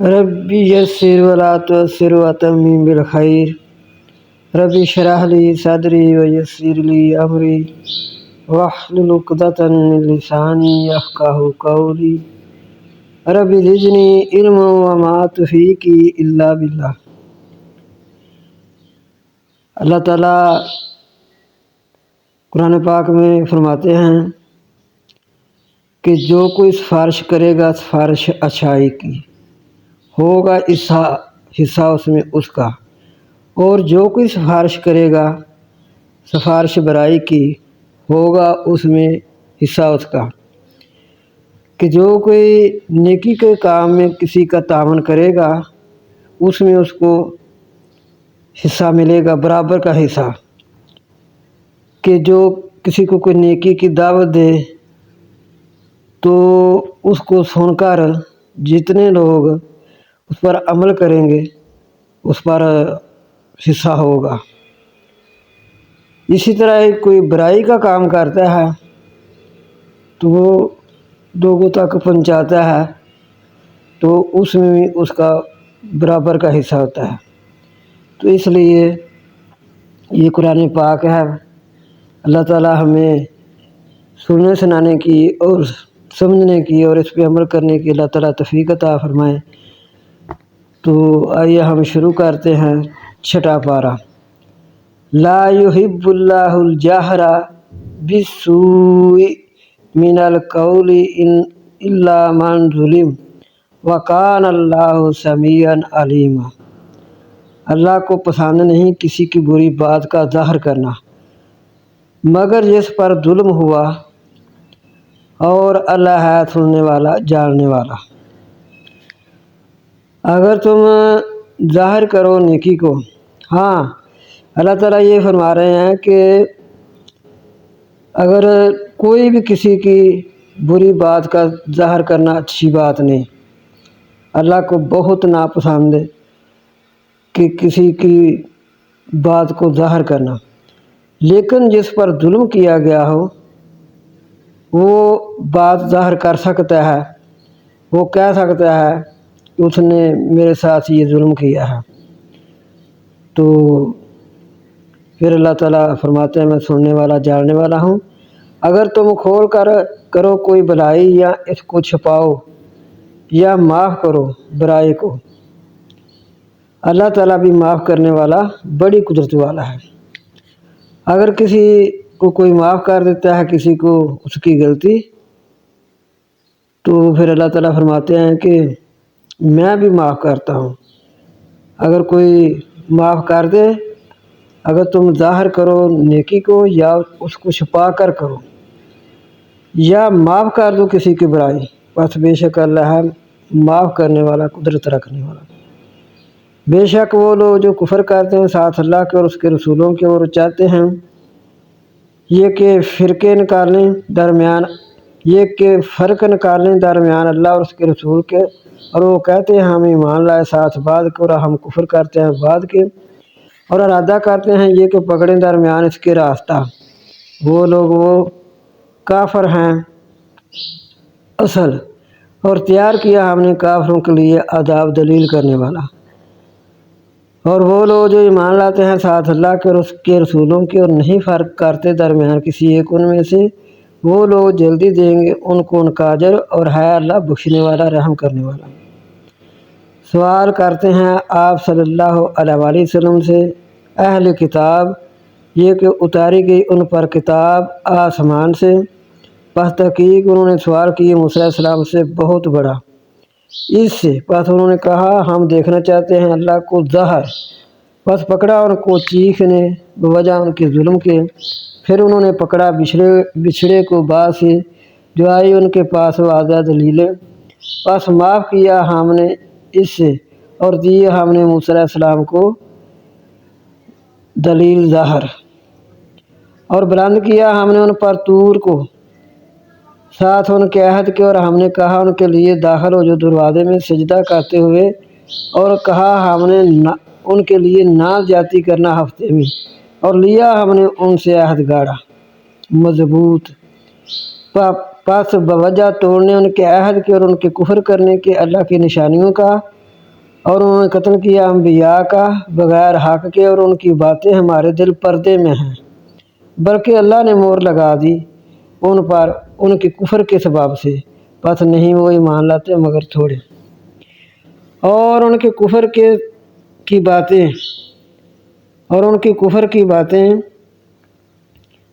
ربی یسر ولا تعسر وتمم بالخیر ربی اشرح لی صدری ویسر لی امری واحلل عقدۃ من لسانی یفقہوا قولی ربی زدنی علما وما توفیقی الا باللہ۔ اللہ تعالیٰ قرآن پاک میں فرماتے ہیں کہ جو کوئی سفارش کرے گا سفارش اچھائی کی ہوگا حصہ اس میں اس کا، اور جو کوئی سفارش کرے گا سفارش برائی کی ہوگا اس میں حصہ اس کا۔ کہ جو کوئی نیکی کے کام میں کسی کا تعاون کرے گا اس میں اس کو حصہ ملے گا، برابر کا حصہ۔ کہ جو کسی کو کوئی نیکی کی دعوت دے تو اس کو سن کر جتنے لوگ اس پر عمل کریں گے اس پر حصہ ہوگا۔ اسی طرح کوئی برائی کا کام کرتا ہے تو وہ لوگوں تک پہنچاتا ہے تو اس میں بھی اس کا برابر کا حصہ ہوتا ہے۔ تو اس لیے یہ قرآن پاک ہے، اللہ تعالیٰ ہمیں سننے سنانے کی اور سمجھنے کی اور اس پہ عمل کرنے کی اللہ تعالیٰ توفیق عطا فرمائے۔ تو آئیے ہم شروع کرتے ہیں چھٹا پارہ۔ لا یحب اللہ الجہر بالسوء من القول الا من ظلم وکان اللہ سمیعا علیما۔ اللہ کو پسند نہیں کسی کی بری بات کا ظاہر کرنا مگر جس پر ظلم ہوا، اور اللہ ہے سننے والا جاننے والا۔ اگر تم ظاہر کرو نیکی کو، ہاں اللہ تعالیٰ یہ فرما رہے ہیں کہ اگر کوئی بھی کسی کی بری بات کا ظاہر کرنا اچھی بات نہیں، اللہ کو بہت ناپسند ہے کہ کسی کی بات کو ظاہر کرنا، لیکن جس پر ظلم کیا گیا ہو وہ بات ظاہر کر سکتا ہے، وہ کہہ سکتا ہے کہ اس نے میرے ساتھ یہ ظلم کیا ہے۔ تو پھر اللہ تعالیٰ فرماتے ہیں میں سننے والا جاننے والا ہوں۔ اگر تم کھول کر کرو کوئی بلائی یا اس کو چھپاؤ یا معاف کرو برائی کو، اللہ تعالیٰ بھی معاف کرنے والا بڑی قدرت والا ہے۔ اگر کسی کو کوئی معاف کر دیتا ہے کسی کو اس کی غلطی، تو پھر اللہ تعالیٰ فرماتے ہیں کہ میں بھی معاف کرتا ہوں۔ اگر کوئی معاف کر دے، اگر تم ظاہر کرو نیکی کو یا اس کو چھپا کر کرو یا معاف کر دو کسی کی برائی، بس بے شک اللہ ہے معاف کرنے والا قدرت رکھنے والا۔ بے شک وہ لوگ جو کفر کرتے ہیں ساتھ اللہ کے اور اس کے رسولوں کے اور چاہتے ہیں یہ کہ فرق نکالیں درمیان اللہ اور اس کے رسول کے، اور وہ کہتے ہیں ہم ایمان لائے ساتھ بعد کے اور ہم کفر کرتے ہیں بعد کے، اور ارادہ کرتے ہیں یہ کہ پکڑیں درمیان اس کے راستہ۔ وہ لوگ وہ کافر ہیں اصل، اور تیار کیا ہم نے کافروں کے لیے عذاب دلیل کرنے والا۔ اور وہ لوگ جو ایمان لاتے ہیں ساتھ اللہ کے اور اس کے رسولوں کے اور نہیں فرق کرتے درمیان کسی ایک ان میں سے، وہ لوگ جلدی دیں گے ان کو ان کا اجر، اور ہے اللہ بخشنے والا رحم کرنے والا۔ سوال کرتے ہیں آپ صلی اللہ علیہ وآلہ وسلم سے اہل کتاب یہ کہ اتاری گئی ان پر کتاب آسمان سے، پس تحقیق انہوں نے سوال کیے موسیٰ علیہ السلام سے بہت بڑا اس سے، پس انہوں نے کہا ہم دیکھنا چاہتے ہیں اللہ کو ظاہر، پس پکڑا ان کو چیخ نے بوجہ ان کے ظلم کے، پھر انہوں نے پکڑا بچھڑے کو بعد سے جو آئی ان کے پاس واضح دلیلیں، پس معاف کیا ہم نے اس سے اور دیے ہم نے موسیٰ علیہ السلام کو دلیل ظاہر، اور بلند کیا ہم نے ان پر طور کو ساتھ ان کے عہد کے، اور ہم نے کہا ان کے لیے داخل ہو جو دروازے میں سجدہ کرتے ہوئے، اور کہا ہم نے ان کے لیے نہ زیادتی کرنا ہفتے میں، اور لیا ہم نے ان سے عہد گاڑا مضبوط، پس بوجہ توڑنے ان کے عہد کے اور ان کے کفر کرنے کے اللہ کی نشانیوں کا، اور انہوں نے قتل کیا انبیاء کا بغیر حق کے، اور ان کی باتیں ہمارے دل پردے میں ہیں، بلکہ اللہ نے مہر لگا دی ان پر ان کے کفر کے سبب سے، پس نہیں وہ ایمان لاتے مگر تھوڑے۔ اور ان کے کفر کی باتیں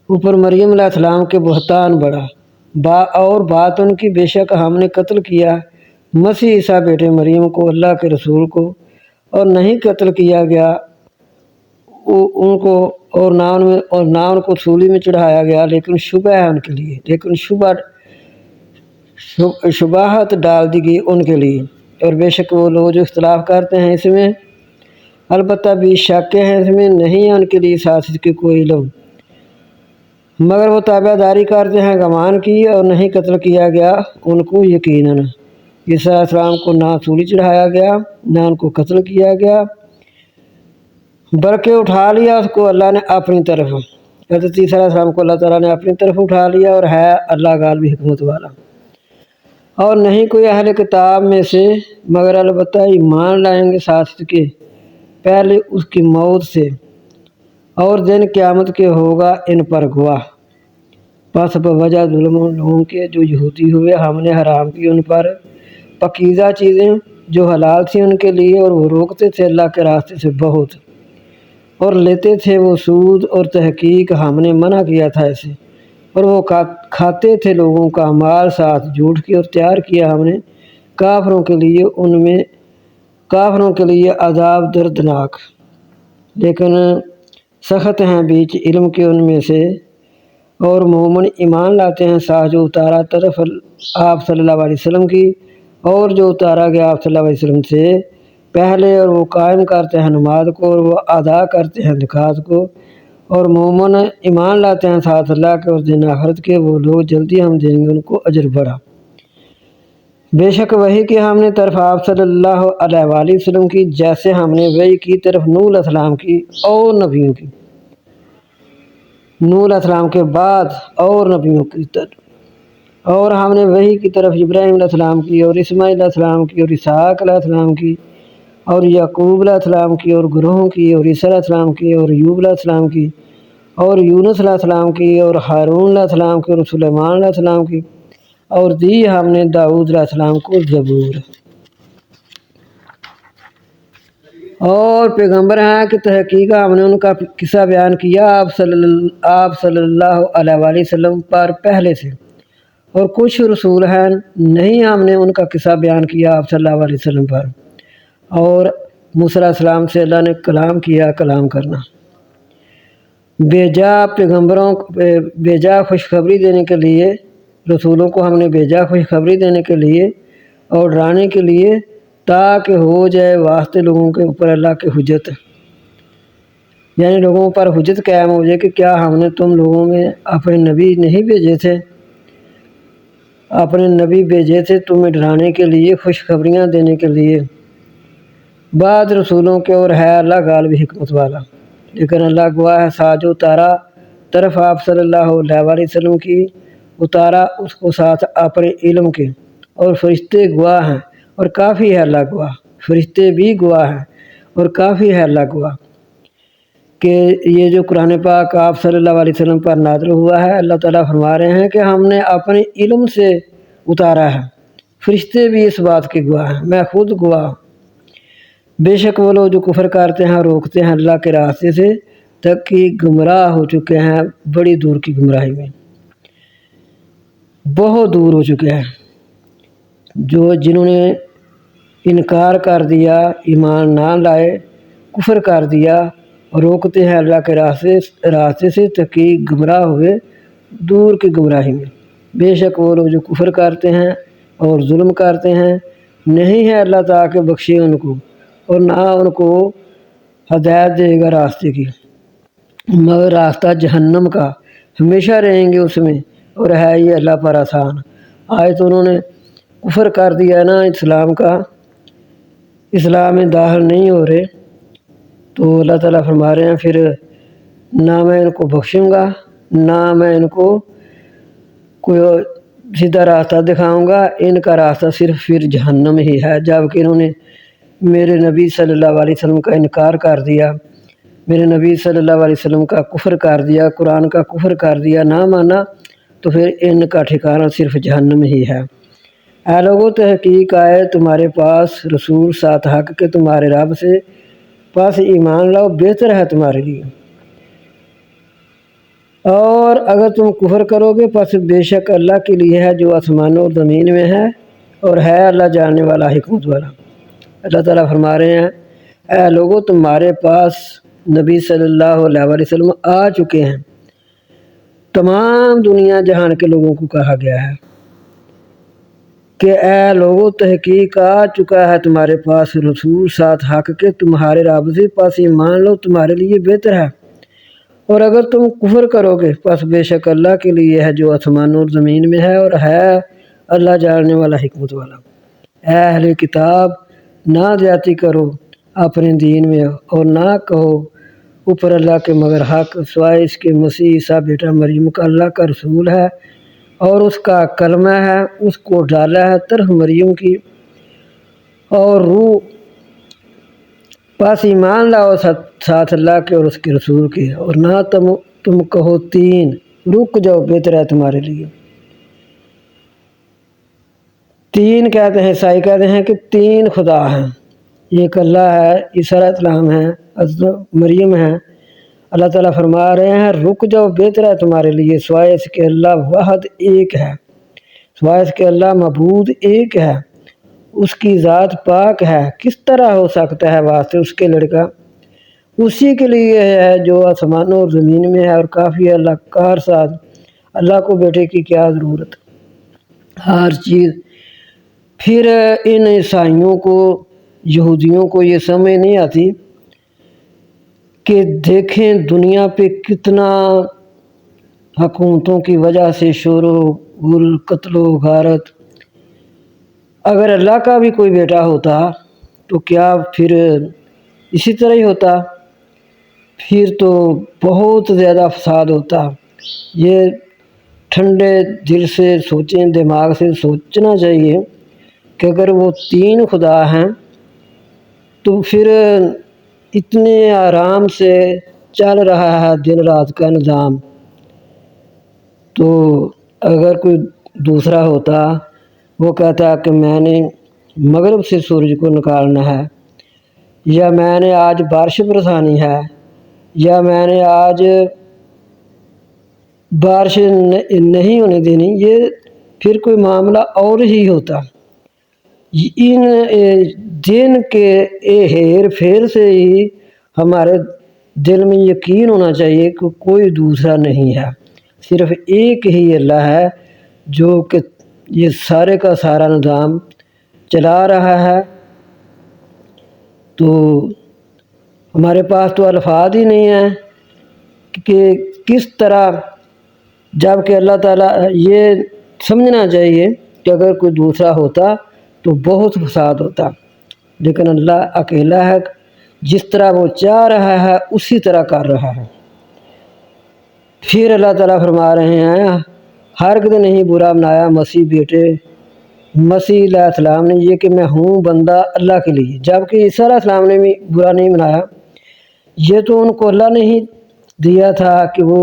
اوپر مریم علیہ السلام کے بہتان بڑھا، اور بات ان کی بے شک ہم نے قتل کیا مسیح عیسیٰ بیٹے مریم کو، اللہ کے رسول کو، اور نہیں قتل کیا گیا ان کو، اور نہ ان کو سولی میں چڑھایا گیا، لیکن شبہ ہے ان کے لیے، لیکن شبہت ڈال دی گئی ان کے لیے۔ اور بے شک وہ لوگ جو اختلاف کرتے ہیں اس میں، البتہ بھی شک ہیں اس میں، نہیں ہے ان کے لیے ساتھ کے کوئی علم، مگر وہ تابع داری کرتے ہیں گمان کی، اور نہیں قتل کیا گیا ان کو یقیناً عیسیٰ علیہ السلام کو نہ سولی چڑھایا گیا، نہ ان کو قتل کیا گیا، بلکہ اٹھا لیا اس کو اللہ نے اپنی طرف۔ حضرت عیسیٰ علیہ السلام کو اللہ تعالیٰ نے اپنی طرف اٹھا لیا، اور ہے اللہ غالب حکمت والا۔ اور نہیں کوئی اہل کتاب میں سے مگر البتہ ایمان لائیں گے ساتھ کے پہلے اس کی موت سے، اور دن قیامت کے ہوگا ان پر گواہ۔ پس بوجہ ظلم لوگوں کے جو یہودی ہوئے، ہم نے حرام کی ان پر پاکیزہ چیزیں جو حلال تھیں ان کے لیے، اور وہ روکتے تھے اللہ کے راستے سے بہت، اور لیتے تھے وہ سود، اور تحقیق ہم نے منع کیا تھا اسے، اور وہ کھاتے تھے لوگوں کا مال ساتھ جھوٹ کی، اور تیار کیا ہم نے کافروں کے لیے عذاب دردناک، لیکن سخت ہیں بیچ علم کے ان میں سے، اور مومن ایمان لاتے ہیں ساتھ جو اتارا طرف آپ صلی اللہ علیہ وسلم کی، اور جو اتارا گیا آپ صلی اللہ علیہ وسلم سے پہلے، اور وہ قائم کرتے ہیں نماز کو، اور وہ ادا کرتے ہیں زکوٰۃ کو، اور مومن ایمان لاتے ہیں ساتھ اللہ کے اور دن آخرت کے، وہ لوگ جلدی ہم دیں گے ان کو اجر بڑا۔ بے شک وحی کی ہم نے طرف آپ صلی اللہ علیہ وآلہ وسلم کی، جیسے ہم نے وحی کی طرف نوح علیہ السلام کی اور نبیوں کی، نوح علیہ السلام کے بعد اور نبیوں کی طرف، اور ہم نے وحی کی طرف ابراہیم علیہ السلام کی، اور اسماعیل علیہ السلام کی، اور اسحاق علیہ السلام کی، اور یعقوب علیہ السلام کی، اور گروہوں کی، اور عیسیٰ علیہ السلام کی، اور ایوب علیہ السلام کی، اور یونس علیہ السلام کی، اور ہارون علیہ السلام کی، اور سلیمان علیہ السلام کی، اور دی ہم نے داؤد علیہ السلام کو زبور۔ اور پیغمبر ہیں کہ تحقیق ہم نے ان کا قصہ بیان کیا آپ صلی اللہ علیہ وآلہ وسلم پر پہلے سے، اور کچھ رسول ہیں نہیں ہم نے ان کا قصہ بیان کیا آپ صلی اللہ علیہ وسلم پر۔ اور موسیٰ علیہ السلام سے اللہ نے کلام کیا، کلام کرنا بیجا خوشخبری دینے کے لیے، رسولوں کو ہم نے بھیجا خوشخبری دینے کے لیے اور ڈرانے کے لیے، تاکہ ہو جائے واسطے لوگوں کے اوپر اللہ کی حجت، یعنی لوگوں پر حجت قائم ہو جائے کہ کیا ہم نے تم لوگوں میں اپنے نبی نہیں بھیجے تھے، اپنے نبی بھیجے تھے تمہیں ڈرانے کے لیے، خوشخبریاں دینے کے لیے بعد رسولوں کے، اور ہے اللہ غالب حکمت والا۔ لیکن اللہ گواہ ہے ساتھ جو اتارا طرف آپ صلی اللہ علیہ وآلہ وسلم کی، اتارا اس کو ساتھ اپنے علم کے، اور فرشتے گواہ ہیں اور کافی ہے اللہ گواہ، فرشتے بھی گواہ ہیں اور کافی ہے اللہ گواہ کہ یہ جو قرآن پاک آپ صلی اللہ علیہ وسلم پر نازل ہوا ہے، اللہ تعالیٰ فرما رہے ہیں کہ ہم نے اپنے علم سے اتارا ہے، فرشتے بھی اس بات کے گواہ ہیں، میں خود گواہ۔ بے شک وہ لوگ جو کفر کرتے ہیں روکتے ہیں اللہ کے راستے سے، تک کہ گمراہ ہو چکے ہیں بڑی دور کی گمراہی میں، بہت دور ہو چکے ہیں، جنہوں نے انکار کر دیا، ایمان نہ لائے، کفر کر دیا، روکتے ہیں اللہ کے راستے سے، تک کہ گمراہ ہوئے دور کی گمراہی میں۔ بے شک وہ لوگ جو کفر کرتے ہیں اور ظلم کرتے ہیں، نہیں ہے اللہ تعالیٰ کہ بخشے ان کو، اور نہ ان کو ہدایت دے گا راستے کی، مگر راستہ جہنم کا، ہمیشہ رہیں گے اس میں، اور ہے یہ اللہ پر آسان۔ آئے تو انہوں نے کفر کر دیا نا اسلام کا، اسلام میں داخل نہیں ہو رہے، تو اللہ تعالیٰ فرما رہے ہیں پھر نہ میں ان کو بخشوں گا، نہ میں ان کو کوئی سیدھا راستہ دکھاؤں گا، ان کا راستہ صرف پھر جہنم ہی ہے، جب کہ انہوں نے میرے نبی صلی اللہ علیہ وسلم کا انکار کر دیا، میرے نبی صلی اللہ علیہ وسلم کا کفر کر دیا، قرآن کا کفر کر دیا، نہ مانا، تو پھر ان کا ٹھکانہ صرف جہنم ہی ہے۔ اے لوگو تحقیق آئے تمہارے پاس رسول ساتھ حق کے تمہارے رب سے، پس ایمان لاؤ، بہتر ہے تمہارے لیے۔ اور اگر تم کفر کرو گے پس بے شک اللہ کے لیے ہے جو آسمانوں اور زمین میں ہے، اور ہے اللہ جاننے والا، حکمت والا۔ اللہ تعالیٰ فرما رہے ہیں اے لوگو تمہارے پاس نبی صلی اللہ علیہ وسلم آ چکے ہیں، تمام دنیا جہان کے لوگوں کو کہا گیا ہے کہ اے لوگو تحقیق آ چکا ہے تمہارے پاس رسول ساتھ حق کے تمہارے رب سے، پس ایمان لو، تمہارے لیے بہتر ہے۔ اور اگر تم کفر کرو گے پس بے شک اللہ کے لیے ہے جو آسمانوں اور زمین میں ہے، اور ہے اللہ جاننے والا، حکمت والا۔ اے اہل کتاب، نہ زیادتی کرو اپنے دین میں، اور نہ کہو اوپر اللہ کے مگر حق، سوائے اس کے مسیح عیسیٰ بیٹا مریم کا اللہ کا رسول ہے اور اس کا کلمہ ہے، اس کو ڈالا ہے طرف مریم کی اور روح، پس ایمان لاؤ ساتھ اللہ کے اور اس کے رسول کے، اور نہ تم کہو تین، رک جاؤ، بہتر ہے تمہارے لیے۔ تین کہتے ہیں، عیسائی کہتے ہیں کہ تین خدا ہیں، ایک اللہ ہے، عیسیٰ علیہ السلام ہے، حضرت مریم ہے۔ اللہ تعالیٰ فرما رہے ہیں رک جاؤ، بہتر ہے تمہارے لیے، سوائے اس کے اللہ واحد ایک ہے، سوائے اس کے اللہ معبود ایک ہے، اس کی ذات پاک ہے، کس طرح ہو سکتا ہے واسطے اس کے لڑکا؟ اسی کے لیے ہے جو آسمانوں اور زمین میں ہے، اور کافی ہے اللہ کار ساتھ، اللہ کو بیٹے کی کیا ضرورت، ہر چیز۔ پھر ان عیسائیوں کو، یہودیوں کو یہ سمجھ نہیں آتی کہ دیکھیں دنیا پہ کتنا حکومتوں کی وجہ سے شور و غل، قتل و غارت۔ اگر اللہ کا بھی کوئی بیٹا ہوتا تو کیا پھر اسی طرح ہی ہوتا؟ پھر تو بہت زیادہ فساد ہوتا۔ یہ ٹھنڈے دل سے سوچیں، دماغ سے سوچنا چاہیے کہ اگر وہ تین خدا ہیں تو پھر اتنے آرام سے چل رہا ہے دن رات کا نظام، تو اگر کوئی دوسرا ہوتا وہ کہتا کہ میں نے مغرب سے سورج کو نکالنا ہے، یا میں نے آج بارش برسانی ہے، یا میں نے آج بارش نہیں ہونے دینی، یہ پھر کوئی معاملہ اور ہی ہوتا۔ ان دن کے ہیر پھیر سے ہی ہمارے دل میں یقین ہونا چاہیے کہ کوئی دوسرا نہیں ہے، صرف ایک ہی اللہ ہے جو کہ یہ سارے کا سارا نظام چلا رہا ہے۔ تو ہمارے پاس تو الفاظ ہی نہیں ہیں کہ کس طرح، جب کہ اللہ تعالیٰ یہ سمجھنا چاہیے کہ اگر کوئی دوسرا ہوتا تو بہت فساد ہوتا، لیکن اللہ اکیلا ہے، جس طرح وہ چاہ رہا ہے اسی طرح کر رہا ہے۔ پھر اللہ تعالیٰ فرما رہے ہیں ہرگز نہیں برا بنایا مسیح بیٹے مسیح علیہ السلام نے یہ کہ میں ہوں بندہ اللہ کے لیے، جبکہ عیسیٰ علیہ السلام نے بھی برا نہیں بنایا۔ یہ تو ان کو اللہ نے ہی دیا تھا کہ وہ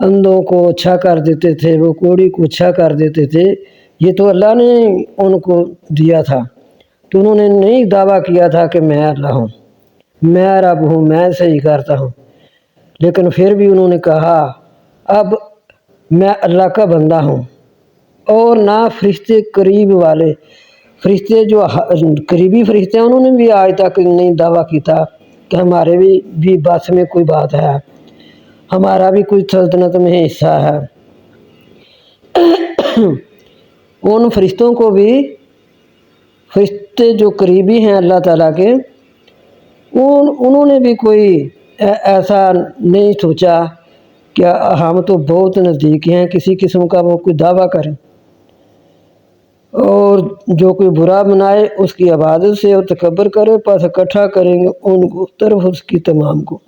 اندھوں کو اچھا کر دیتے تھے، وہ کوڑی کو اچھا کر دیتے تھے، یہ تو اللہ نے ان کو دیا تھا۔ تو انہوں نے نہیں دعویٰ کیا تھا کہ میں اللہ ہوں، میں رب ہوں، میں صحیح کرتا ہوں، لیکن پھر بھی انہوں نے کہا اب میں اللہ کا بندہ ہوں۔ اور نہ فرشتے قریب والے فرشتے جو قریبی فرشتے ہیں انہوں نے بھی آج تک نہیں دعویٰ کیا کہ ہمارے بھی بس میں کوئی بات ہے، ہمارا بھی کوئی سلطنت میں حصہ ہے۔ ان فرشتوں کو بھی، فرشتے جو قریبی ہیں اللہ تعالیٰ کے، انہوں نے بھی کوئی ایسا نہیں سوچا کہ ہم تو بہت نزدیک ہیں، کسی قسم کا وہ کوئی دعویٰ کریں۔ اور جو کوئی برا بنائے اس کی عبادت سے اور تکبر کرے، پس اکٹھا کریں گے ان کو طرف اس کی تمام کو۔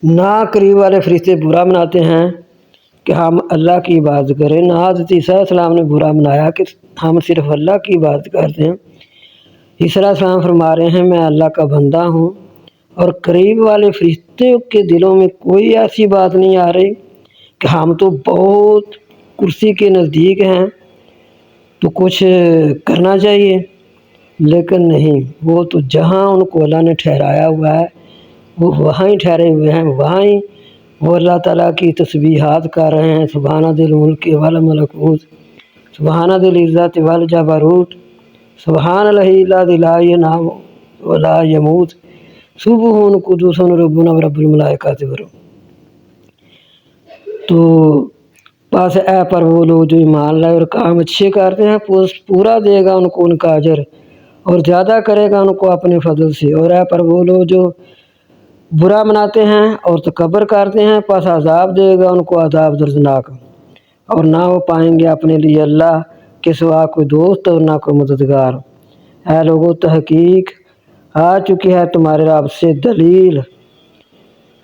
نہ قریب والے فرشتے برا بناتے ہیں کہ ہم اللہ کی عبادت کریں، نہ حضرت عیسیٰ علیہ السلام نے برا بنایا کہ ہم صرف اللہ کی عبادت کرتے ہیں۔ عیسیٰ السلام فرما رہے ہیں میں اللہ کا بندہ ہوں، اور قریب والے فرشتوں کے دلوں میں کوئی ایسی بات نہیں آ رہی کہ ہم تو بہت کرسی کے نزدیک ہیں تو کچھ کرنا چاہیے، لیکن نہیں، وہ تو جہاں ان کو اللہ نے ٹھہرایا ہوا ہے وہ وہاں ہی ٹھہرے ہوئے ہیں، وہاں ہی وہ اللہ تعالیٰ کی تسبیحات کر رہے ہیں۔ سبحانہ ذی الملک والملکوت، سبحانہ ذی العزت والجبروت، سبحان الذی لا ینام ولا یموت، سبحان قدوس ربنا رب الملائکۃ والروح۔ تو بس اے پر وہ لوگ جو ایمان لائے اور کام اچھے کرتے ہیں پورا دے گا ان کو ان کا اجر، اور زیادہ کرے گا ان کو اپنے فضل سے۔ اور اے پر وہ لوگ جو برا مناتے ہیں اور تکبر کرتے ہیں، پس عذاب دے گا ان کو عذاب دردناک، اور نہ وہ پائیں گے اپنے لیے اللہ کے سوا کوئی دوست اور نہ کوئی مددگار۔ اے لوگو، تحقیق آ چکی ہے تمہارے رب سے دلیل،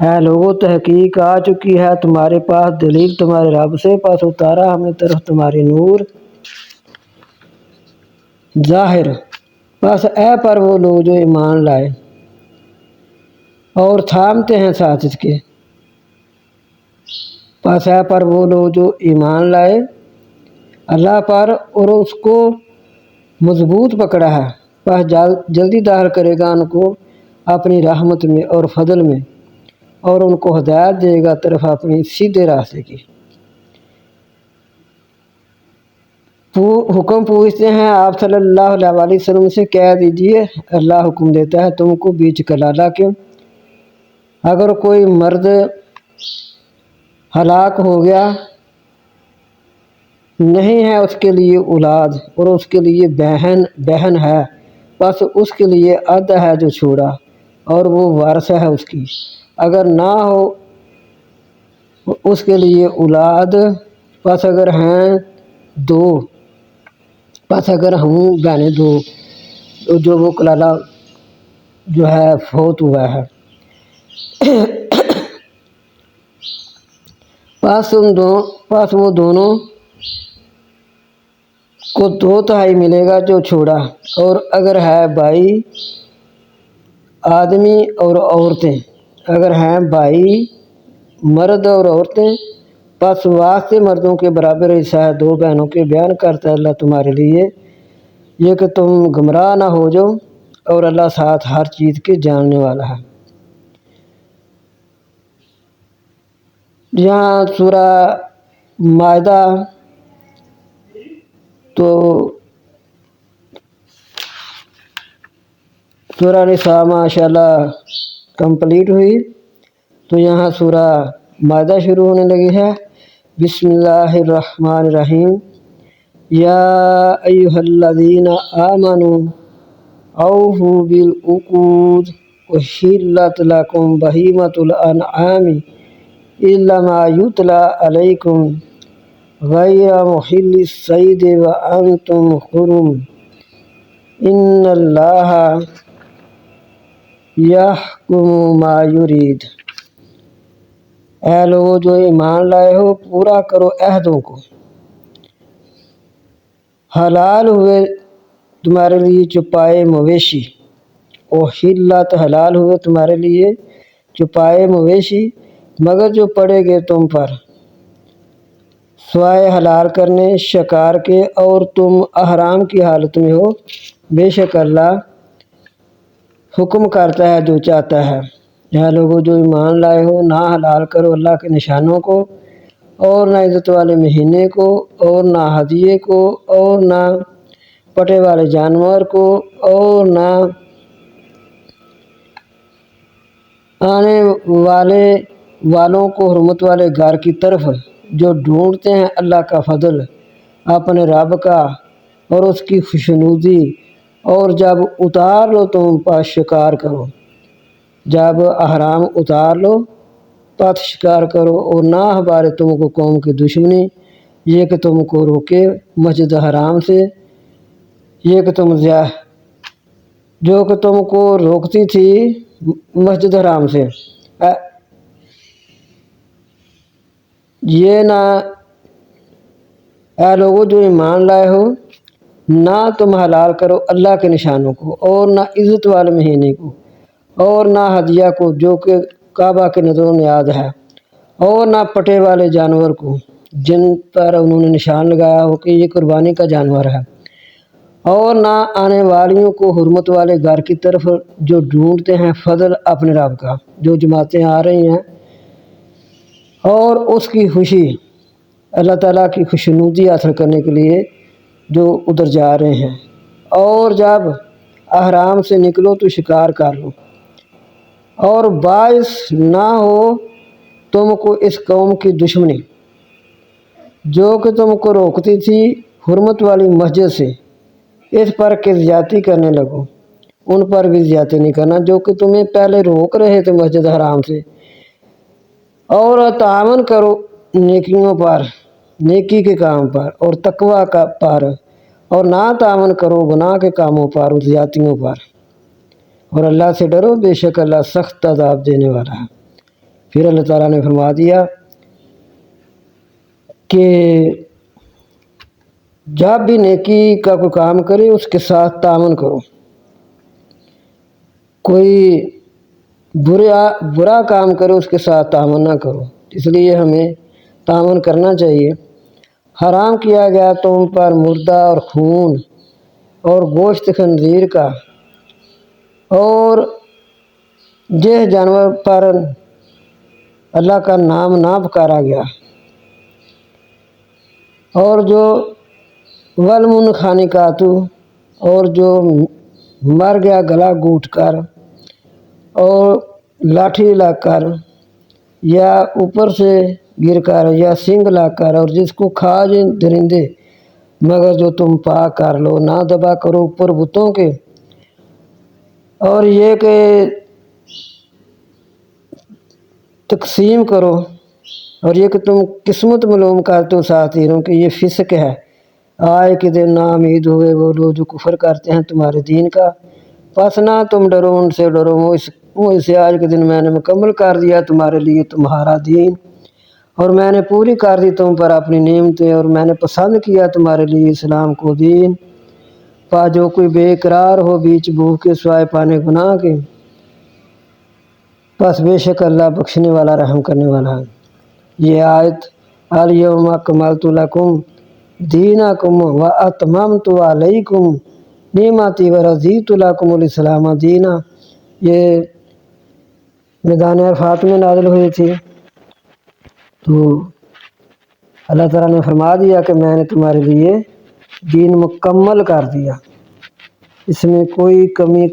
اے لوگو تحقیق آ چکی ہے تمہارے پاس دلیل تمہارے رب سے، پس اتارا ہم نے طرف تمہاری نور ظاہر۔ بس اے پر وہ لوگ جو ایمان لائے اور تھامتے ہیں ساتھ اس کے، پس اے پر وہ لوگ جو ایمان لائے اللہ پر اور اس کو مضبوط پکڑا ہے، پس جلدی داخل کرے گا ان کو اپنی رحمت میں اور فضل میں، اور ان کو ہدایت دے گا طرف اپنی سیدھے راستے کی۔ حکم پوچھتے ہیں آپ صلی اللہ علیہ وسلم سے، کہہ دیجئے اللہ حکم دیتا ہے تم کو بیچ کلالہ کے، اگر کوئی مرد ہلاک ہو گیا، نہیں ہے اس کے لیے اولاد اور اس کے لیے بہن ہے، بس اس کے لیے عد ہے جو چھوڑا اور وہ وارث ہے اس کی، اگر نہ ہو اس کے لیے اولاد، پس اگر ہیں دو، پس اگر ہوں بہنیں دو جو وہ کلالہ جو ہے فوت ہوا ہے، پس وہ دونوں کو 2/3 ملے گا جو چھوڑا، اور اگر ہے بھائی آدمی اور عورتیں، اگر ہیں بھائی مرد اور عورتیں، پس واسطے مردوں کے برابر حصہ ہے 2 بہنوں کے، بیان کرتا ہے اللہ تمہارے لیے یہ کہ تم گمراہ نہ ہو جاؤ، اور اللہ ساتھ ہر چیز کے جاننے والا ہے۔ یہاں سورہ مائدہ تو سورہ نساء ماشاءاللہ کمپلیٹ ہوئی، تو یہاں سورہ مائدہ شروع ہونے لگی ہے۔ بسم اللہ الرحمن الرحیم، یا ایہا الذین آمنوا اوفوا بالعقود احلت لکم بہیمۃ الانعام الا ما یتلی علیکم غیر محل الصید وانتم حرم ان اللہ یحکم ما یرید۔ اے لوگو جو ایمان لائے ہو، پورا کرو عہدوں کو، حلال ہوئے تمہارے لیے چپائے مویشی، احلت حلال ہوئے تمہارے لیے چپائے مویشی، مگر جو پڑے گے تم پر سوائے حلال کرنے شکار کے اور تم احرام کی حالت میں ہو، بے شک اللہ حکم کرتا ہے جو چاہتا ہے۔ اے لوگو جو ایمان لائے ہو، نہ حلال کرو اللہ کے نشانوں کو، اور نہ عزت والے مہینے کو، اور نہ ہدیے کو، اور نہ پٹے والے جانور کو، اور نہ آنے والوں کو حرمت والے گھر کی طرف، جو ڈھونڈتے ہیں اللہ کا فضل اپنے رب کا اور اس کی خوشنودی، اور جب اتار لو تم پس شکار کرو، جب احرام اتار لو پس شکار کرو، اور نہ ہمارے تم کو قوم کی دشمنی یہ کہ تم کو روکے مسجد حرام سے، یہ کہ جو کہ تم کو روکتی تھی مسجد حرام سے، یہ نہ، اے لوگو جو ایمان لائے ہو، نہ تم حلال کرو اللہ کے نشانوں کو، اور نہ عزت والے مہینے کو، اور نہ ہدیہ کو جو کہ کعبہ کے نظر و نیاز ہے، اور نہ پٹے والے جانور کو جن پر انہوں نے نشان لگایا ہو کہ یہ قربانی کا جانور ہے، اور نہ آنے والیوں کو حرمت والے گھر کی طرف جو ڈھونڈتے ہیں فضل اپنے رب کا، جو جماعتیں آ رہی ہیں اور اس کی خوشی، اللہ تعالیٰ کی خوشنودی حاصل کرنے کے لیے جو ادھر جا رہے ہیں۔ اور جب احرام سے نکلو تو شکار کر لو، اور باعث نہ ہو تم کو اس قوم کی دشمنی جو کہ تم کو روکتی تھی حرمت والی مسجد سے، اس پر کہ زیادتی کرنے لگو۔ ان پر بھی زیادتی نہیں کرنا جو کہ تمہیں پہلے روک رہے تھے مسجد حرام سے۔ اور تعاون کرو نیکیوں پر، نیکی کے کام پر اور تقوی پر، اور نہ تعاون کرو گناہ کے کاموں پر اور زیادتیوں پر، اور اللہ سے ڈرو، بے شک اللہ سخت عذاب دینے والا ہے۔ پھر اللہ تعالیٰ نے فرما دیا کہ جب بھی نیکی کا کوئی کام کرے اس کے ساتھ تعاون کرو، کوئی برا کام کرے اس کے ساتھ تعاون نہ کرو، اس لیے ہمیں تعاون کرنا چاہیے۔ حرام کیا گیا تم پر مردہ اور خون اور گوشت خنزیر کا، اور جس جانور پر اللہ کا نام نہ پکارا گیا، اور جو والمنخنقات، اور جو مر گیا گلا گھونٹ کر اور لاٹھی لگ کر یا اوپر سے گر کر یا سنگ لگ کر، اور جس کو کھا جائیں درندے، مگر جو تم پاک کر لو، نہ دبا کرو اوپر بتوں کے، اور یہ کہ تقسیم کرو، اور یہ کہ تم قسمت معلوم کرتے ہو ساتھیوں کہ یہ فسق ہے۔ آئے کہ دن نا امید ہوئے وہ لوگ جو کفر کرتے ہیں تمہارے دین کا، پس نہ تم ڈرو ان سے، ڈرو وہ اسے آج کے دن میں نے مکمل کر دیا تمہارے لیے تمہارا دین، اور میں نے پوری کر دی تم پر اپنی نعمتیں، اور میں نے پسند کیا تمہارے لیے اسلام کو دین۔ پا جو کوئی بے قرار ہو بیچ بھوک کے سوائے پانے گناہ کے، پس بے شک اللہ بخشنے والا رحم کرنے والا ہے۔ یہ آیت الیوم اکملت لکم دینکم واتممت علیکم نعمتی ورضیت لکم الاسلام دینا، یہ میدان عرفات میں نازل ہوئی تھی۔ تو اللہ تعالیٰ نے فرما دیا کہ میں نے تمہارے لیے دین مکمل کر دیا، اس میں کوئی کمی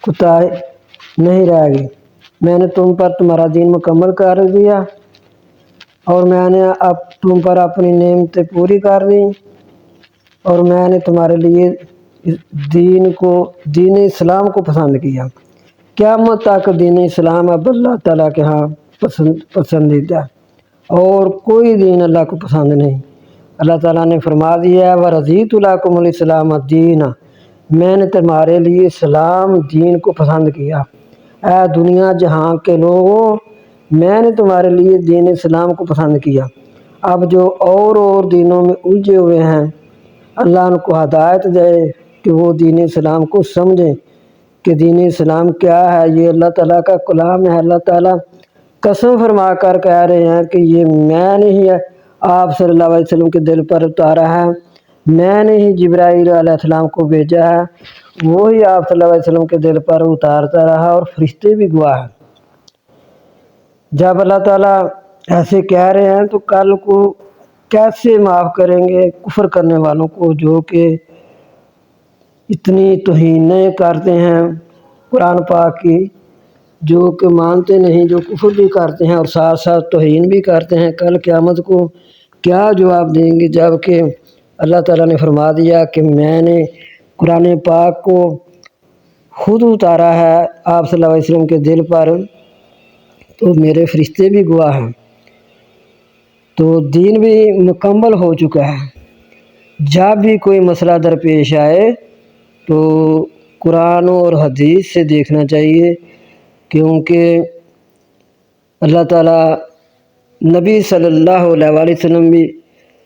کوتاہی نہیں رہے گی۔ میں نے تم پر تمہارا دین مکمل کر دیا، اور میں نے اب تم پر اپنی نعمتیں پوری کر دی، اور میں نے تمہارے لیے دین اسلام کو پسند کیا۔ قیامت تک دین اسلام اب اللہ تعالیٰ کے ہاں پسندیدہ، اور کوئی دین اللہ کو پسند نہیں۔ اللہ تعالیٰ نے فرما دیا وَرَضِيتُ لَكُمُ الْإِسْلَامَ دِينًا، میں نے تمہارے لیے اسلام دین کو پسند کیا۔ اے دنیا جہاں کے لوگوں، میں نے تمہارے لیے دین اسلام کو پسند کیا۔ اب جو اور دینوں میں الجھے ہوئے ہیں، اللہ ان کو ہدایت دے کہ وہ دین اسلام کو سمجھیں کہ دین اسلام کیا ہے۔ یہ اللہ تعالیٰ کا کلام ہے۔ اللہ تعالیٰ قسم فرما کر کہہ رہے ہیں کہ یہ میں نے ہی آپ صلی اللہ علیہ وسلم کے دل پر اتارا ہے، میں نے ہی جبرائیل علیہ السلام کو بھیجا ہے، وہی آپ صلی اللہ علیہ وسلم کے دل پر اتارتا رہا، اور فرشتے بھی گواہ ہیں۔ جب اللہ تعالیٰ ایسے کہہ رہے ہیں تو کل کو کیسے معاف کریں گے کفر کرنے والوں کو جو کہ اتنی توہینیں کرتے ہیں قرآن پاک کی، جو کہ مانتے نہیں، جو کفر بھی کرتے ہیں اور ساتھ ساتھ توہین بھی کرتے ہیں۔ کل قیامت کو کیا جواب دیں گے، جب کہ اللہ تعالیٰ نے فرما دیا کہ میں نے قرآن پاک کو خود اتارا ہے آپ صلی اللہ علیہ وسلم کے دل پر، تو میرے فرشتے بھی گواہ ہیں۔ تو دین بھی مکمل ہو چکا ہے۔ جب بھی کوئی مسئلہ درپیش آئے تو قرآن اور حدیث سے دیکھنا چاہیے، کیونکہ اللہ تعالیٰ نبی صلی اللہ علیہ وسلم بھی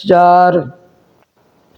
4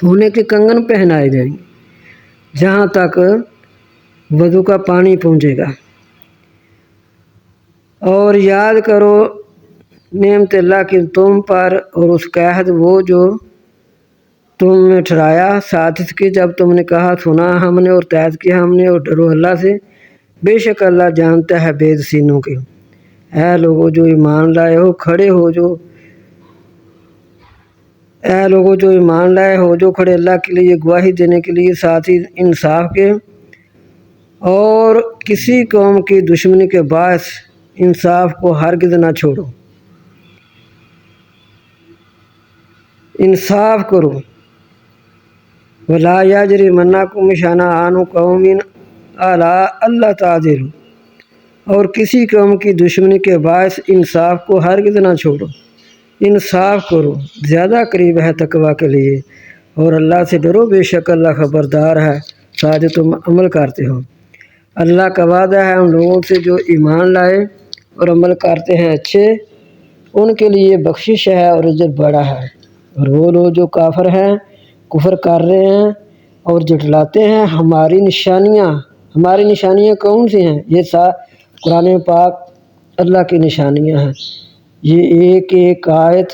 سونے کے کنگن پہنائے جائیں گے جہاں تک وضو کا پانی پہنچے گا۔ اور یاد کرو نعمت اللہ کی تم پر اور اس کا عہد وہ جو تم نے ٹھہرایا ساتھ اس کے جب تم نے کہا سنا ہم نے اور طاعت کیا ہم نے اور ڈرو اللہ سے، بے شک اللہ جانتا ہے بید سینوں کے۔ اے لوگوں جو ایمان لائے ہو کھڑے ہو جو کھڑے اللہ کے لیے گواہی دینے کے لیے ساتھ ہی انصاف کے، اور کسی قوم کی دشمنی کے باعث انصاف کو ہرگز نہ چھوڑو، انصاف کرو۔ وَلَا يَجْرِمَنَّكُمْ شَنَآنُ قَوْمٍ عَلَىٰ أَلَّا تَعْدِلُوا، اور کسی قوم کی دشمنی کے باعث انصاف کو ہرگز نہ چھوڑو، انصاف کرو، زیادہ قریب ہے تقویٰ کے لیے، اور اللہ سے ڈرو، بے شک اللہ خبردار ہے ساتھ تم عمل کرتے ہو۔ اللہ کا وعدہ ہے ان لوگوں سے جو ایمان لائے اور عمل کرتے ہیں اچھے، ان کے لیے بخشش ہے اور اجر بڑا ہے۔ اور وہ لوگ جو کافر ہیں، کفر کر رہے ہیں اور جھٹلاتے ہیں ہماری نشانیاں کون سی ہیں؟ یہ قرآن پاک اللہ کی نشانیاں ہیں۔ یہ ایک آیت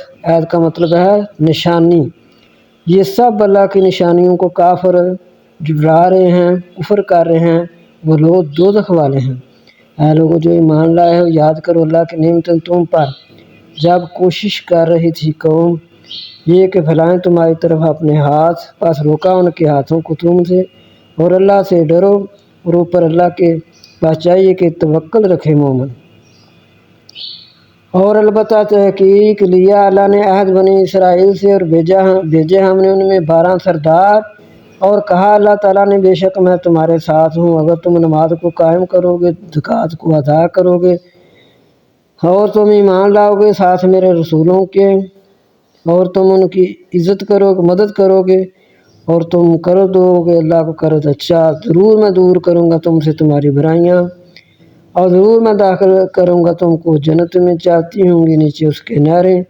کا مطلب ہے نشانی۔ یہ سب اللہ کی نشانیوں کو کافر جھٹلا رہے ہیں، کفر کر رہے ہیں، وہ لوگ دوزخ والے ہیں۔ اے لوگوں جو ایمان لائے ہو یاد کرو اللہ کی نعمت تم پر جب کوشش کر رہی تھی قوم یہ کہ پھیلائیں تمہاری طرف اپنے ہاتھ، پس روکا ان کے ہاتھوں کو تم سے، اور اللہ سے ڈرو اور اوپر اللہ کے پاس چاہیے کہ توکل رکھے مومن۔ اور البتہ تحقیق لیا اللہ نے عہد بنی اسرائیل سے اور بھیجے ہم نے ان میں 12 سردار، اور کہا اللہ تعالیٰ نے بے شک میں تمہارے ساتھ ہوں اگر تم نماز کو قائم کرو گے، زکوٰۃ کو ادا کرو گے، اور تم ایمان لاؤ گے ساتھ میرے رسولوں کے، اور تم ان کی عزت کرو گے، مدد کرو گے، اور تم کر دو گے اللہ کو قرض اچھا، ضرور میں دور کروں گا تم سے تمہاری برائیاں، اور ضرور میں داخل کروں گا تم کو جنت میں، چاہتی ہوں گی نیچے اس کے نہریں۔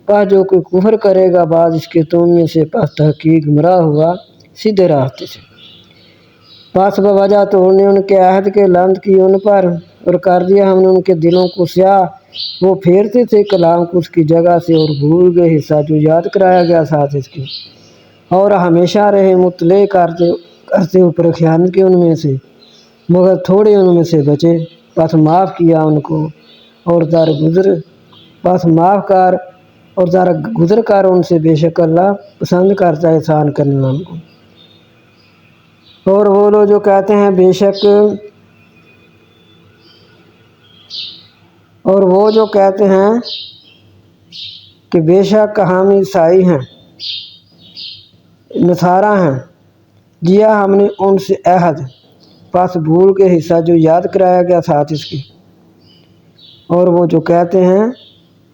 پس جو کوئی کفر کرے گا بعد اس کے تم میں سے، پس تحقیق گمراہ ہوا سیدھے راستے سے۔ پس بوجہ توڑنے ان کے عہد کے لعنت کی ان پر، اور کر دیا ہم نے ان کے دلوں کو سیاہ، وہ پھیرتے تھے کلام کو اس کی جگہ سے، اور بھول گئے حصہ جو یاد کرایا گیا ساتھ اس کے، اور ہمیشہ رہے مطلع کرتے اوپر خیانت کے ان میں سے، مگر تھوڑے ان میں سے بچے، پس معاف کیا ان کو، اور درگزر کر ان سے، بے شک اللہ پسند کرتا ہے احسان کرنے والوں کو۔ اور وہ لوگ جو کہتے ہیں کہ بے شک ہم عیسائی ہیں، نصارہ ہیں، لیا ہم نے ان سے عہد، پس بھول کے حصہ جو یاد کرایا گیا ساتھ اس کی، اور وہ جو کہتے ہیں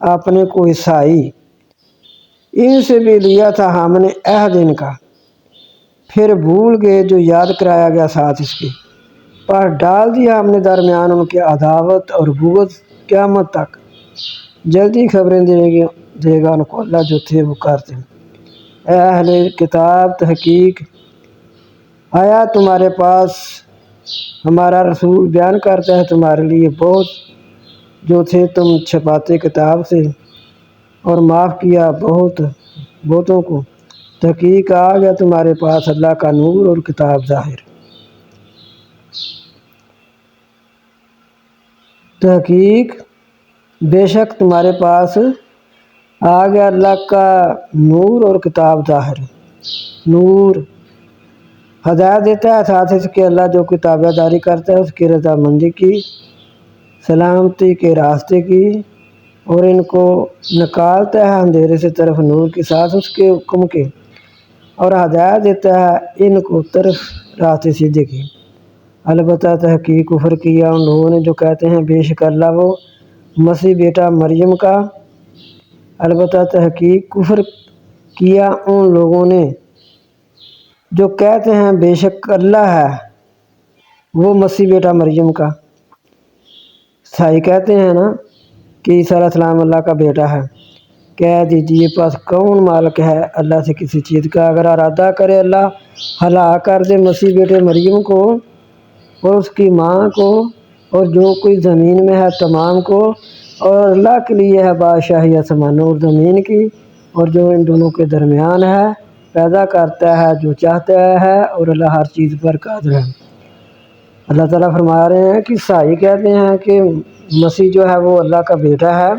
اپنے کو عیسائی، ان سے بھی لیا تھا ہم نے عہد ان کا، پھر بھول گئے جو یاد کرایا گیا ساتھ اس کی، پر ڈال دیا ہم نے درمیان ان کے عداوت اور بغض قیامت تک، جلدی خبریں دے گا ان کو اللہ جو تھے وہ کرتے ہیں۔ اے اہل کتاب تحقیق آیا تمہارے پاس ہمارا رسول بیان کرتا ہے تمہارے لیے بہت جو تھے تم چھپاتے کتاب سے، اور معاف کیا بہتوں کو، تحقیق آ گیا تمہارے پاس اللہ کا نور اور کتاب ظاہر۔ تحقیق بے شک تمہارے پاس آ گیا اللہ کا نور اور کتاب ظاہر۔ نور ہدایت دیتا ہے ساتھ اس کے اللہ جو کتاب داری کرتا ہے اس کی رضامندی کی، سلامتی کے راستے کی، اور ان کو نکالتا ہے اندھیرے سے طرف نور کے ساتھ اس کے حکم کے، اور ہدایت دیتا ہے ان کو طرف راستے سیدھے کی۔ البتہ تحقیق کفر کیا ان لوگوں نے جو کہتے ہیں بے شک اللہ وہ مسیح بیٹا مریم کا، البتہ تحقیق کفر کیا ان لوگوں نے جو کہتے ہیں بے شک اللہ ہے وہ مسیح بیٹا مریم کا۔ عیسائی کہتے ہیں نا کہ عیسیٰ علیہ السلام اللہ کا بیٹا ہے، کہہ دیجئے پس کون مالک ہے اللہ سے کسی چیز کا؟ اگر ارادہ کرے اللہ ہلاک کر دے مسیح بیٹے مریم کو اور اس کی ماں کو اور جو کوئی زمین میں ہے تمام کو، اور اللہ کے لیے ہے بادشاہی آسمانوں اور زمین کی، اور جو ان دونوں کے درمیان ہے، پیدا کرتا ہے جو چاہتا ہے، اور اللہ ہر چیز پر قادر ہے۔ اللہ تعالیٰ فرما رہے ہیں کہ عیسائی کہتے ہیں کہ مسیح جو ہے وہ اللہ کا بیٹا ہے،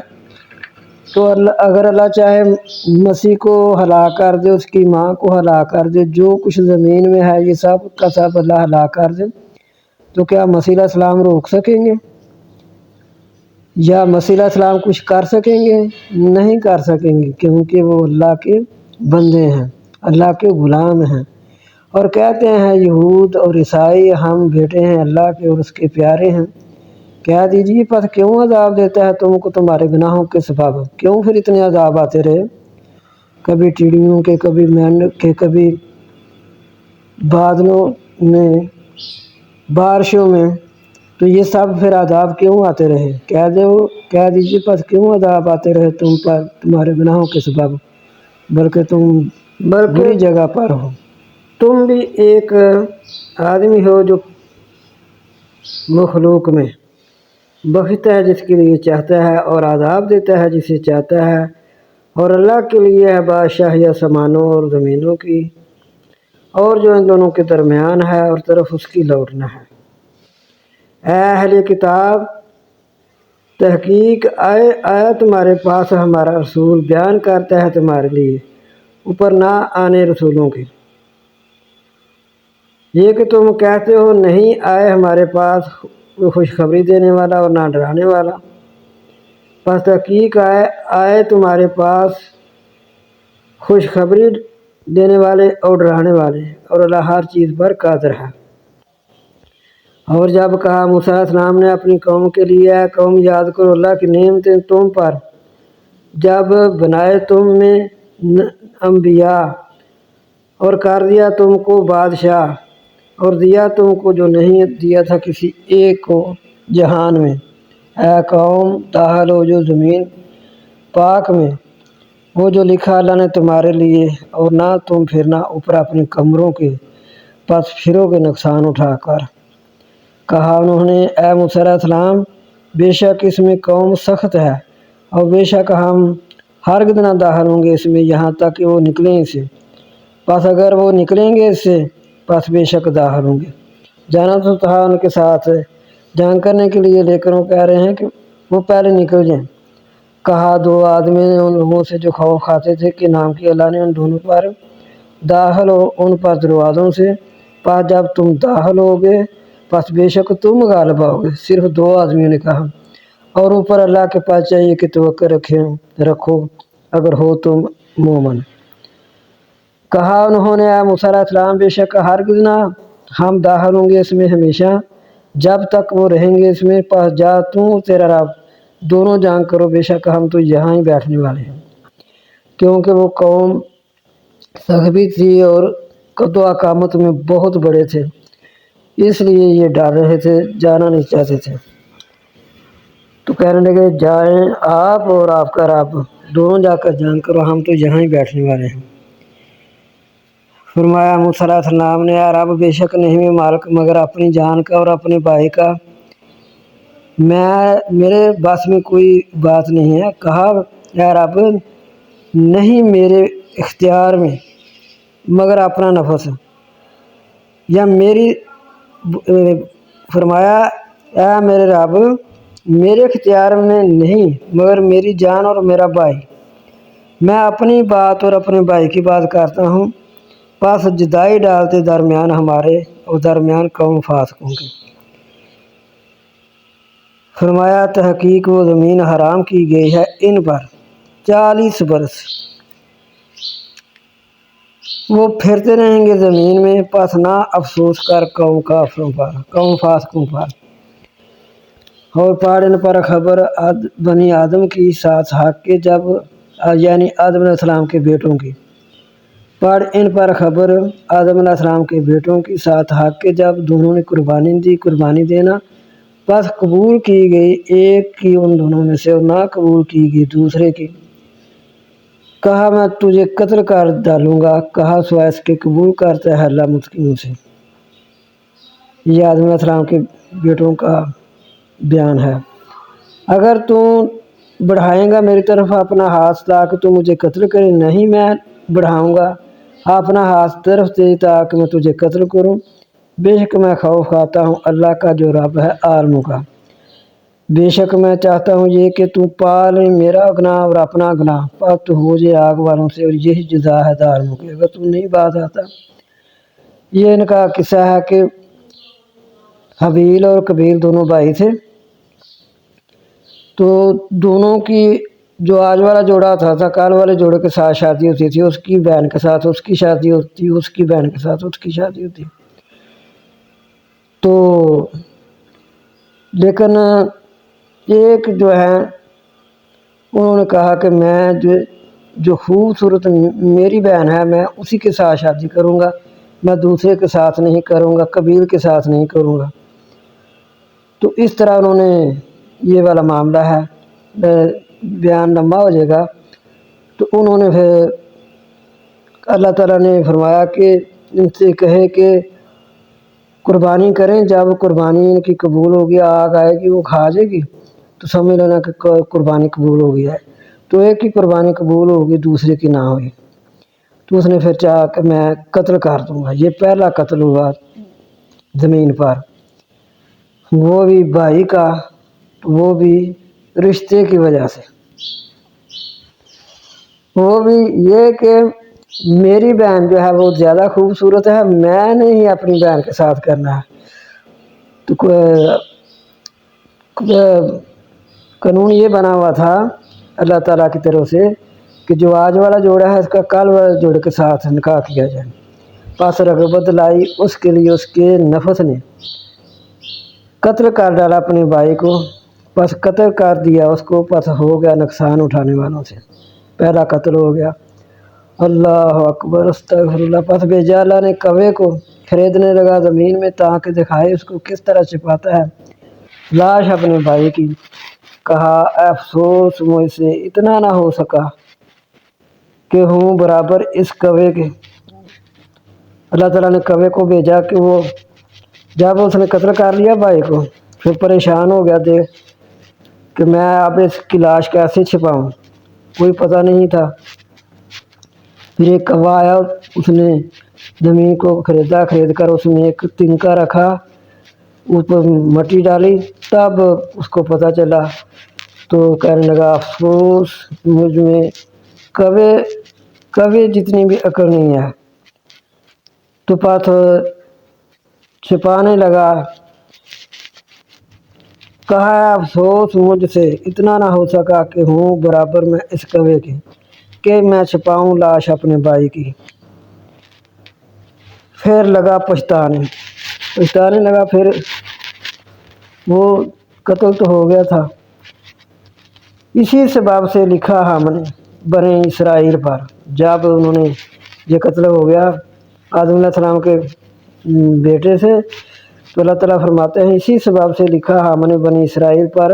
تو اگر اللہ چاہے مسیح کو ہلاک کر دے، اس کی ماں کو ہلاک کر دے، جو کچھ زمین میں ہے یہ سب کا سب اللہ ہلاک کر دے، تو کیا مسیح علیہ السلام روک سکیں گے؟ یا مسیح علیہ السلام کچھ کر سکیں گے؟ نہیں کر سکیں گے، کیونکہ وہ اللہ کے بندے ہیں، اللہ کے غلام ہیں، اور کہتے ہیں یہود اور عیسائی ہم بیٹے ہیں اللہ کے اور اس کے پیارے ہیں۔ کہہ دیجیے پس کیوں عذاب دیتا ہے تم کو تمہارے گناہوں کے سبب؟ کیوں پھر اتنے عذاب آتے رہے؟ کبھی ٹیڑیوں کے، کبھی مینڈک کے، کبھی بادلوں میں، بارشوں میں، تو یہ سب پھر عذاب کیوں آتے رہے؟ کہہ دیجیے پس کیوں عذاب آتے رہے تم پر تمہارے گناہوں کے سبب، بلکہ تم بری جگہ پر ہو۔ تم بھی ایک آدمی ہو جو مخلوق میں بخشتا ہے جس کے لیے چاہتا ہے اور عذاب دیتا ہے جسے چاہتا ہے، اور اللہ کے لیے ہے بادشاہی آسمانوں اور زمینوں کی، اور جو ان دونوں کے درمیان ہے، اور طرف اس کی لوٹنا ہے۔ اے اہل کتاب، تحقیق آیا تمہارے پاس ہمارا رسول بیان کرتا ہے تمہارے لیے اوپر نہ آنے رسولوں کے، یہ کہ تم کہتے ہو نہیں آئے ہمارے پاس کوئی خوشخبری دینے والا اور نہ ڈرانے والا، پس تحقیق آئے تمہارے پاس خوشخبری دینے والے اور ڈرانے والے، اور اللہ ہر چیز پر قادر ہے۔ اور جب کہا موسیٰ علیہ السلام نے اپنی قوم کے لیے، اے قوم یاد کرو اللہ کی نعمتیں تم پر، جب بنائے تم میں انبیاء اور کر دیا تم کو بادشاہ، اور دیا تم کو جو نہیں دیا تھا کسی ایک کو جہان میں۔ اے قوم داخل ہو جو زمین پاک میں، وہ جو لکھا اللہ نے تمہارے لیے، اور نہ تم پھرنا اوپر اپنی کمروں کے، پس پھرو کے نقصان اٹھا کر۔ کہا انہوں نے اے موسیٰ علیہ السلام بے شک اس میں قوم سخت ہے، اور بے شک ہم ہرگز نہ داخل ہوں گے اس میں یہاں تک کہ وہ نکلیں اس سے، پس اگر وہ نکلیں گے اس سے پس بے شک داخل ہوں گے۔ جانا تو تھا ان کے ساتھ جنگ کرنے کے لیے، لیکن وہ کہہ رہے ہیں کہ وہ پہلے نکل جائیں۔ کہا دو آدمی نے ان لوگوں سے جو خوف کھاتے تھے کہ نام کی اللہ نے ان دونوں پر داخل ہو ان پر دروازوں سے، پس جب تم داخل ہوگے پس بے شک تم غالب ہوگے۔ صرف دو آدمیوں نے کہا، اور اوپر اللہ کے پاس چاہیے کہ توقع رکھو اگر ہو تم مومن۔ کہا انہوں نے اے موسیٰ علیہ السلام بے شک ہرگز نہ ہم داخل ہوں گے اس میں ہمیشہ جب تک وہ رہیں گے اس میں، پس جا تو تیرا رب دونوں جنگ کرو، بے شک ہم تو یہاں ہی بیٹھنے والے ہیں۔ کیونکہ وہ قوم سخبی تھی اور قد و اقامت میں بہت بڑے تھے، اس لیے یہ ڈر رہے تھے، جانا نہیں چاہتے تھے۔ تو کہنے لگے جائیں آپ اور آپ کا رب دونوں جا کر جنگ کرو، ہم تو یہاں ہی بیٹھنے والے ہیں۔ فرمایا موسیٰ علیہ السلام نے اے رب بے شک نہیں میں مالک مگر اپنی جان کا اور اپنے بھائی کا، میرے بس میں کوئی بات نہیں ہے۔ کہا اے رب نہیں میرے اختیار میں مگر اپنا نفس، یا میری فرمایا اے میرے رب میرے اختیار میں نہیں مگر میری جان اور میرا بھائی، میں اپنی بات اور اپنے بھائی کی بات کرتا ہوں، پس جدائی ڈالتے درمیان ہمارے اور درمیان قوم فاسقوں کے۔ فرمایا تحقیق وہ زمین حرام کی گئی ہے ان پر 40 برس، وہ پھرتے رہیں گے زمین میں، پس نہ افسوس کر قوم کافروں پر، قوم فاسقوں پر۔ اور پڑھ ان پر خبر بنی آدم کی ساتھ حق کے، جب یعنی آدم علیہ السلام کے بیٹوں کی، پڑھ ان پر خبر آدم علیہ السلام کے بیٹوں کی ساتھ حق کے، جب دونوں نے قربانی دی، قربانی دینا پس قبول کی گئی ایک کی ان دونوں میں سے اور نہ قبول کی گئی دوسرے کی، کہا میں تجھے قتل کر ڈالوں گا، کہا سوائے اس کے قبول کرتا ہے اللہ متقین سے۔ یہ آدم علیہ السلام کے بیٹوں کا بیان ہے۔ اگر تو بڑھائیں گا میری طرف اپنا ہاتھ تاکہ تو مجھے قتل کرے، نہیں میں بڑھاؤں گا اپنا ہاتھ طرف تیری تاکہ میں تجھے قتل کروں۔ بے شک میں خوف کھاتا ہوں اللہ کا جو رب ہے عالموں کا۔ بے شک میں چاہتا ہوں یہ کہ تو پال میرا گناہ اور اپنا گناہ، پس تو ہو جائے آگ والوں سے، اور یہی جزا ہے ظالموں کی۔ اگر تو نہیں بات آتا، یہ ان کا قصہ ہے کہ حابیل اور قابیل دونوں بھائی تھے، تو دونوں کی جو آج والا جوڑا تھا کال والے جوڑے کے ساتھ شادی ہوتی تھی، اس کی بہن کے ساتھ اس کی شادی ہوتی، اس کی بہن کے ساتھ اس کی شادی ہوتی۔ تو لیکن ایک جو ہے انہوں نے کہا کہ میں جو خوبصورت میری بہن ہے میں اسی کے ساتھ شادی کروں گا، میں دوسرے کے ساتھ نہیں کروں گا، قبیل کے ساتھ نہیں کروں گا۔ تو اس طرح انہوں نے یہ والا معاملہ ہے، بیان لمبا ہو جائے گا۔ تو انہوں نے پھر اللہ تعالیٰ نے فرمایا کہ ان سے کہے کہ قربانی کریں، جب قربانی ان کی قبول ہوگی، آگ آئے گی وہ کھا جائے گی تو سمجھ لینا کہ قربانی قبول ہو گئی ہے۔ تو ایک کی قربانی قبول ہوگی، دوسرے کی نہ ہوئی، تو اس نے پھر چاہا کہ میں قتل کر دوں گا۔ یہ پہلا قتل ہوا زمین پر، وہ بھی بھائی کا، وہ بھی رشتے کی وجہ سے، وہ بھی یہ کہ میری بہن جو ہے وہ زیادہ خوبصورت ہے، میں نے ہی اپنی بہن کے ساتھ کرنا ہے۔ تو قانون یہ بنا ہوا تھا اللہ تعالیٰ کی طرف سے کہ جو آج والا جوڑا ہے اس کا کل والا جوڑے کے ساتھ نکاح کیا جائے۔ پس رغبت لائی اس کے لیے اس کے نفس نے، قتل کر ڈالا اپنے بھائی کو، پس قتل کر دیا اس کو، پس ہو گیا نقصان اٹھانے والوں سے، پہلا قتل ہو گیا۔ اللہ اکبر، استغفر اللہ۔ پس بھیجا اللہ نے کوے کو، خریدنے لگا زمین میں تاکہ دکھائے اس کو کس طرح چھپاتا ہے لاش اپنے بھائی کی۔ کہا افسوس مجھ سے اتنا نہ ہو سکا کہ ہوں برابر اس کوے کے۔ اللہ تعالیٰ نے کوے کو بھیجا کہ وہ جب اس نے قتل کر لیا بھائی کو، پھر پریشان ہو گیا دیکھ کہ میں اب اس کی لاش کیسے چھپاؤں، کوئی پتہ نہیں تھا۔ پھر ایک کوا آیا، اس نے زمین کو خرید کر اس میں ایک تنکا رکھا، اوپر مٹی ڈالی، تب اس کو پتہ چلا تو کہنے لگا افسوس مجھ میں کوے جتنی بھی عقل نہیں ہے۔ تو پتہ چھپانے لگا، کہا افسوس مجھ سے اتنا نہ ہو سکا کہ ہوں برابر میں اس کوے کے کہ میں چھپاؤں لاش اپنے بھائی کی۔ پھر لگا پچھتانے لگا، پھر وہ قتل تو ہو گیا تھا۔ اسی سبب سے لکھا ہم نے بنی اسرائیل پر، جب انہوں نے یہ قتل ہو گیا آدم علیہ السلام کے بیٹے سے، تو اللہ تعالیٰ فرماتے ہیں اسی سبب سے لکھا ہم نے بنی اسرائیل پر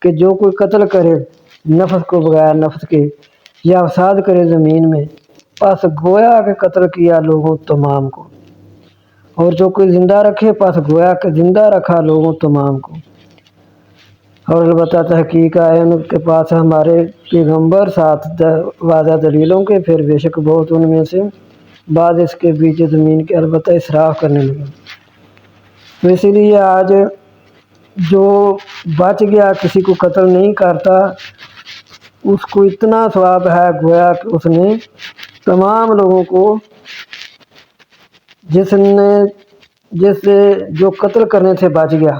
کہ جو کوئی قتل کرے نفس کو بغیر نفس کے، یا فساد کرے زمین میں، پس گویا کہ قتل کیا لوگوں تمام کو، اور جو کوئی زندہ رکھے پس گویا کہ زندہ رکھا لوگوں تمام کو۔ اور البتہ تحقیق ہے ان کے پاس ہمارے پیغمبر ساتھ واضح دلیلوں کے، پھر بے شک بہت ان میں سے بعد اس کے بیچ زمین کے البتہ اسراف کرنے لگے۔ تو اسی لیے آج جو بچ گیا کسی کو قتل نہیں کرتا، اس کو اتنا ثواب ہے گویا کہ اس نے تمام لوگوں کو جس سے جو قتل کرنے سے بچ گیا،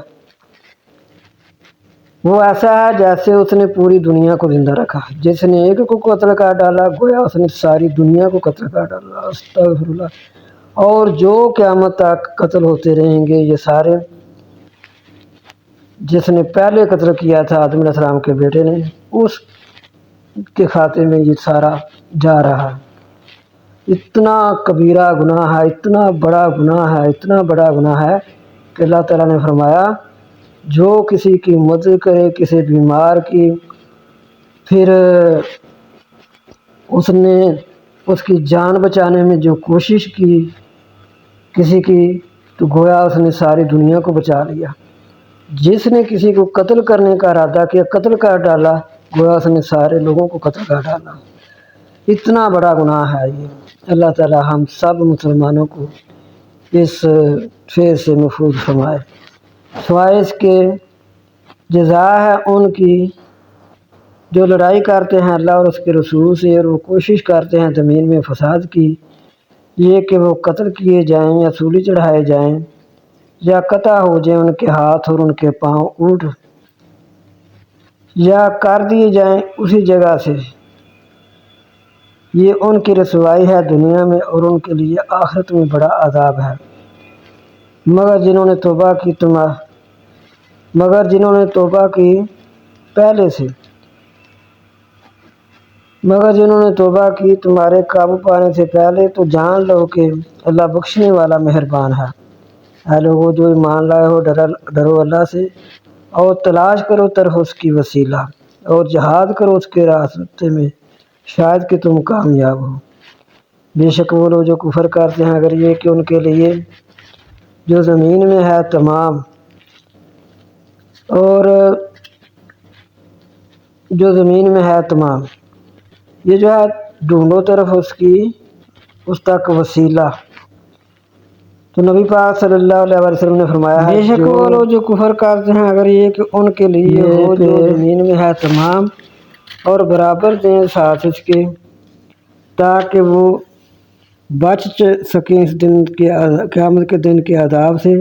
وہ ایسا ہے جیسے اس نے پوری دنیا کو زندہ رکھا۔ جس نے ایک کو قتل کر ڈالا گویا اس نے ساری دنیا کو قتل کر ڈالا، استغفر اللہ۔ اور جو قیامت تک قتل ہوتے رہیں گے یہ سارے، جس نے پہلے قتل کیا تھا آدم علیہ السلام کے بیٹے نے، اس کے کھاتے میں یہ سارا جا رہا ہے۔ اتنا کبیرہ گناہ ہے، اتنا بڑا گناہ ہے، اتنا بڑا گناہ ہے کہ اللہ تعالیٰ نے فرمایا جو کسی کی مدد کرے، کسی بیمار کی، پھر اس نے اس کی جان بچانے میں جو کوشش کی کسی کی، تو گویا اس نے ساری دنیا کو بچا لیا۔ جس نے کسی کو قتل کرنے کا ارادہ کیا، قتل کر ڈالا، گویا اس نے سارے لوگوں کو قتل کر ڈالا۔ اتنا بڑا گناہ ہے یہ۔ اللہ تعالی ہم سب مسلمانوں کو اس فیض سے محفوظ فرمائے۔ سوائے اس کے جزا ہے ان کی جو لڑائی کرتے ہیں اللہ اور اس کے رسول سے، اور وہ کوشش کرتے ہیں زمین میں فساد کی، یہ کہ وہ قتل کیے جائیں یا سولی چڑھائے جائیں یا قطع ہو جائیں ان کے ہاتھ اور ان کے پاؤں اونٹ، یا کر دیے جائیں اسی جگہ سے۔ یہ ان کی رسوائی ہے دنیا میں، اور ان کے لیے آخرت میں بڑا عذاب ہے۔ مگر جنہوں نے توبہ کی پہلے سے، مگر جنہوں نے توبہ کی تمہارے قابو پانے سے پہلے، تو جان لو کہ اللہ بخشنے والا مہربان ہے۔ اے لوگو جو ایمان لائے ہو، ڈرو اللہ سے، اور تلاش کرو طرف اس کی وسیلہ، اور جہاد کرو اس کے راستے میں، شاید کہ تم کامیاب ہو۔ بے شک وہ لوگ جو کفر کرتے ہیں، اگر یہ کہ ان کے لیے جو زمین میں ہے تمام، اور جو زمین میں ہے تمام، یہ جو ہے ڈھونڈو طرف اس کی، اس تک وسیلہ۔ تو نبی پاک صلی اللہ علیہ وسلم نے فرمایا ہے، بے شک وہ لوگ جو کفر کرتے ہیں، اگر یہ کہ ان کے لیے وہ جو زمین میں ہے تمام، اور برابر دیں ساتھ اس کے، تاکہ وہ بچ سکیں اس دن کے قیامت کے دن کے عذاب سے،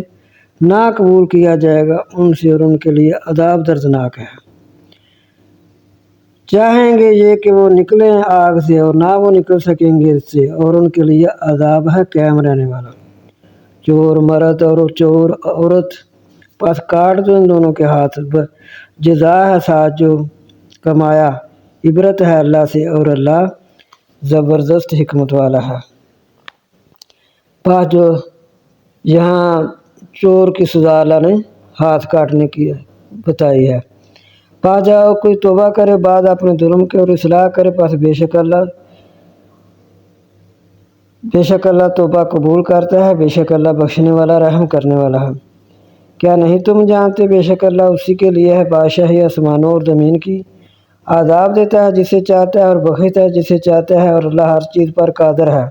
نہ قبول کیا جائے گا ان سے، اور ان کے لیے عذاب دردناک ہے۔ چاہیں گے یہ کہ وہ نکلیں آگ سے، اور نہ وہ نکل سکیں گے اس سے، اور ان کے لیے عذاب ہے قائم رہنے والا۔ چور مرد اور چور عورت، پس کاٹ دو ان دونوں کے ہاتھ، جزا ہے ساتھ جو کمایا، عبرت ہے اللہ سے، اور اللہ زبردست حکمت والا ہے۔ پس جو یہاں چور کی سزا اللہ نے ہاتھ کاٹنے کی بتائی ہے۔ پس جاؤ کوئی توبہ کرے بعد اپنے ظلم کے اور اصلاح کرے، پس بے شک اللہ توبہ قبول کرتا ہے، بے شک اللہ بخشنے والا رحم کرنے والا ہے۔ کیا نہیں تم جانتے بے شک اللہ اسی کے لیے ہے بادشاہی آسمانوں اور زمین کی، عذاب دیتا ہے جسے چاہتا ہے اور بخشتا ہے جسے چاہتا ہے، اور اللہ ہر چیز پر قادر ہے۔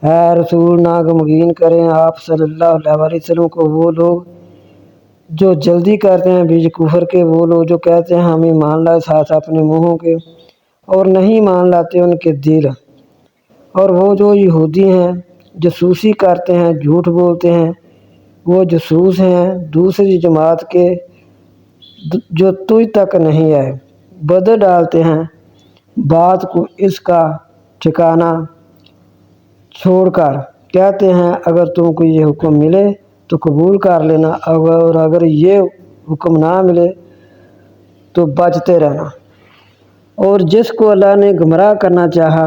اے رسول نہ غمگین کریں آپ صلی اللہ علیہ وسلم کو وہ لوگ جو جلدی کرتے ہیں بیچ کفر کے، وہ لوگ جو کہتے ہیں ہم ایمان لائے ساتھ اپنے منہوں کے، اور نہیں مان لاتے ان کے دل، اور وہ جو یہودی ہیں جاسوسی کرتے ہیں، جھوٹ بولتے ہیں، وہ جاسوس ہیں دوسری جماعت کے جو تجھ تک نہیں آئے، بدل ڈالتے ہیں بات کو اس کا ٹھکانہ چھوڑ کر، کہتے ہیں اگر تم کو یہ حکم ملے تو قبول کر لینا، اور اگر یہ حکم نہ ملے تو بچتے رہنا۔ اور جس کو اللہ نے گمراہ کرنا چاہا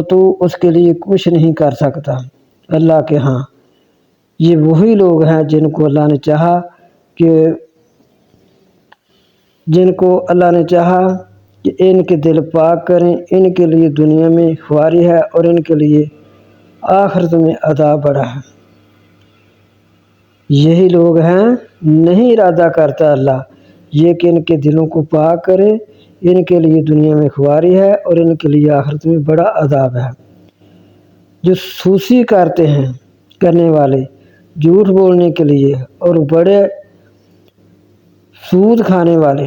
تو اس کے لیے کچھ نہیں کر سکتا اللہ کے ہاں۔ یہ وہی لوگ ہیں جن کو اللہ نے چاہا کہ ان کے دل پاک کریں، ان کے لیے دنیا میں خواری ہے اور ان کے لیے آخرت میں عذاب بڑا ہے۔ یہی لوگ ہیں، نہیں ارادہ کرتا اللہ یہ کہ ان کے دلوں کو پاک کرے، ان کے لیے دنیا میں خواری ہے اور ان کے لیے آخرت میں بڑا عذاب ہے۔ جو سوسی کرنے والے، جھوٹ بولنے کے لیے اور بڑے سود کھانے والے،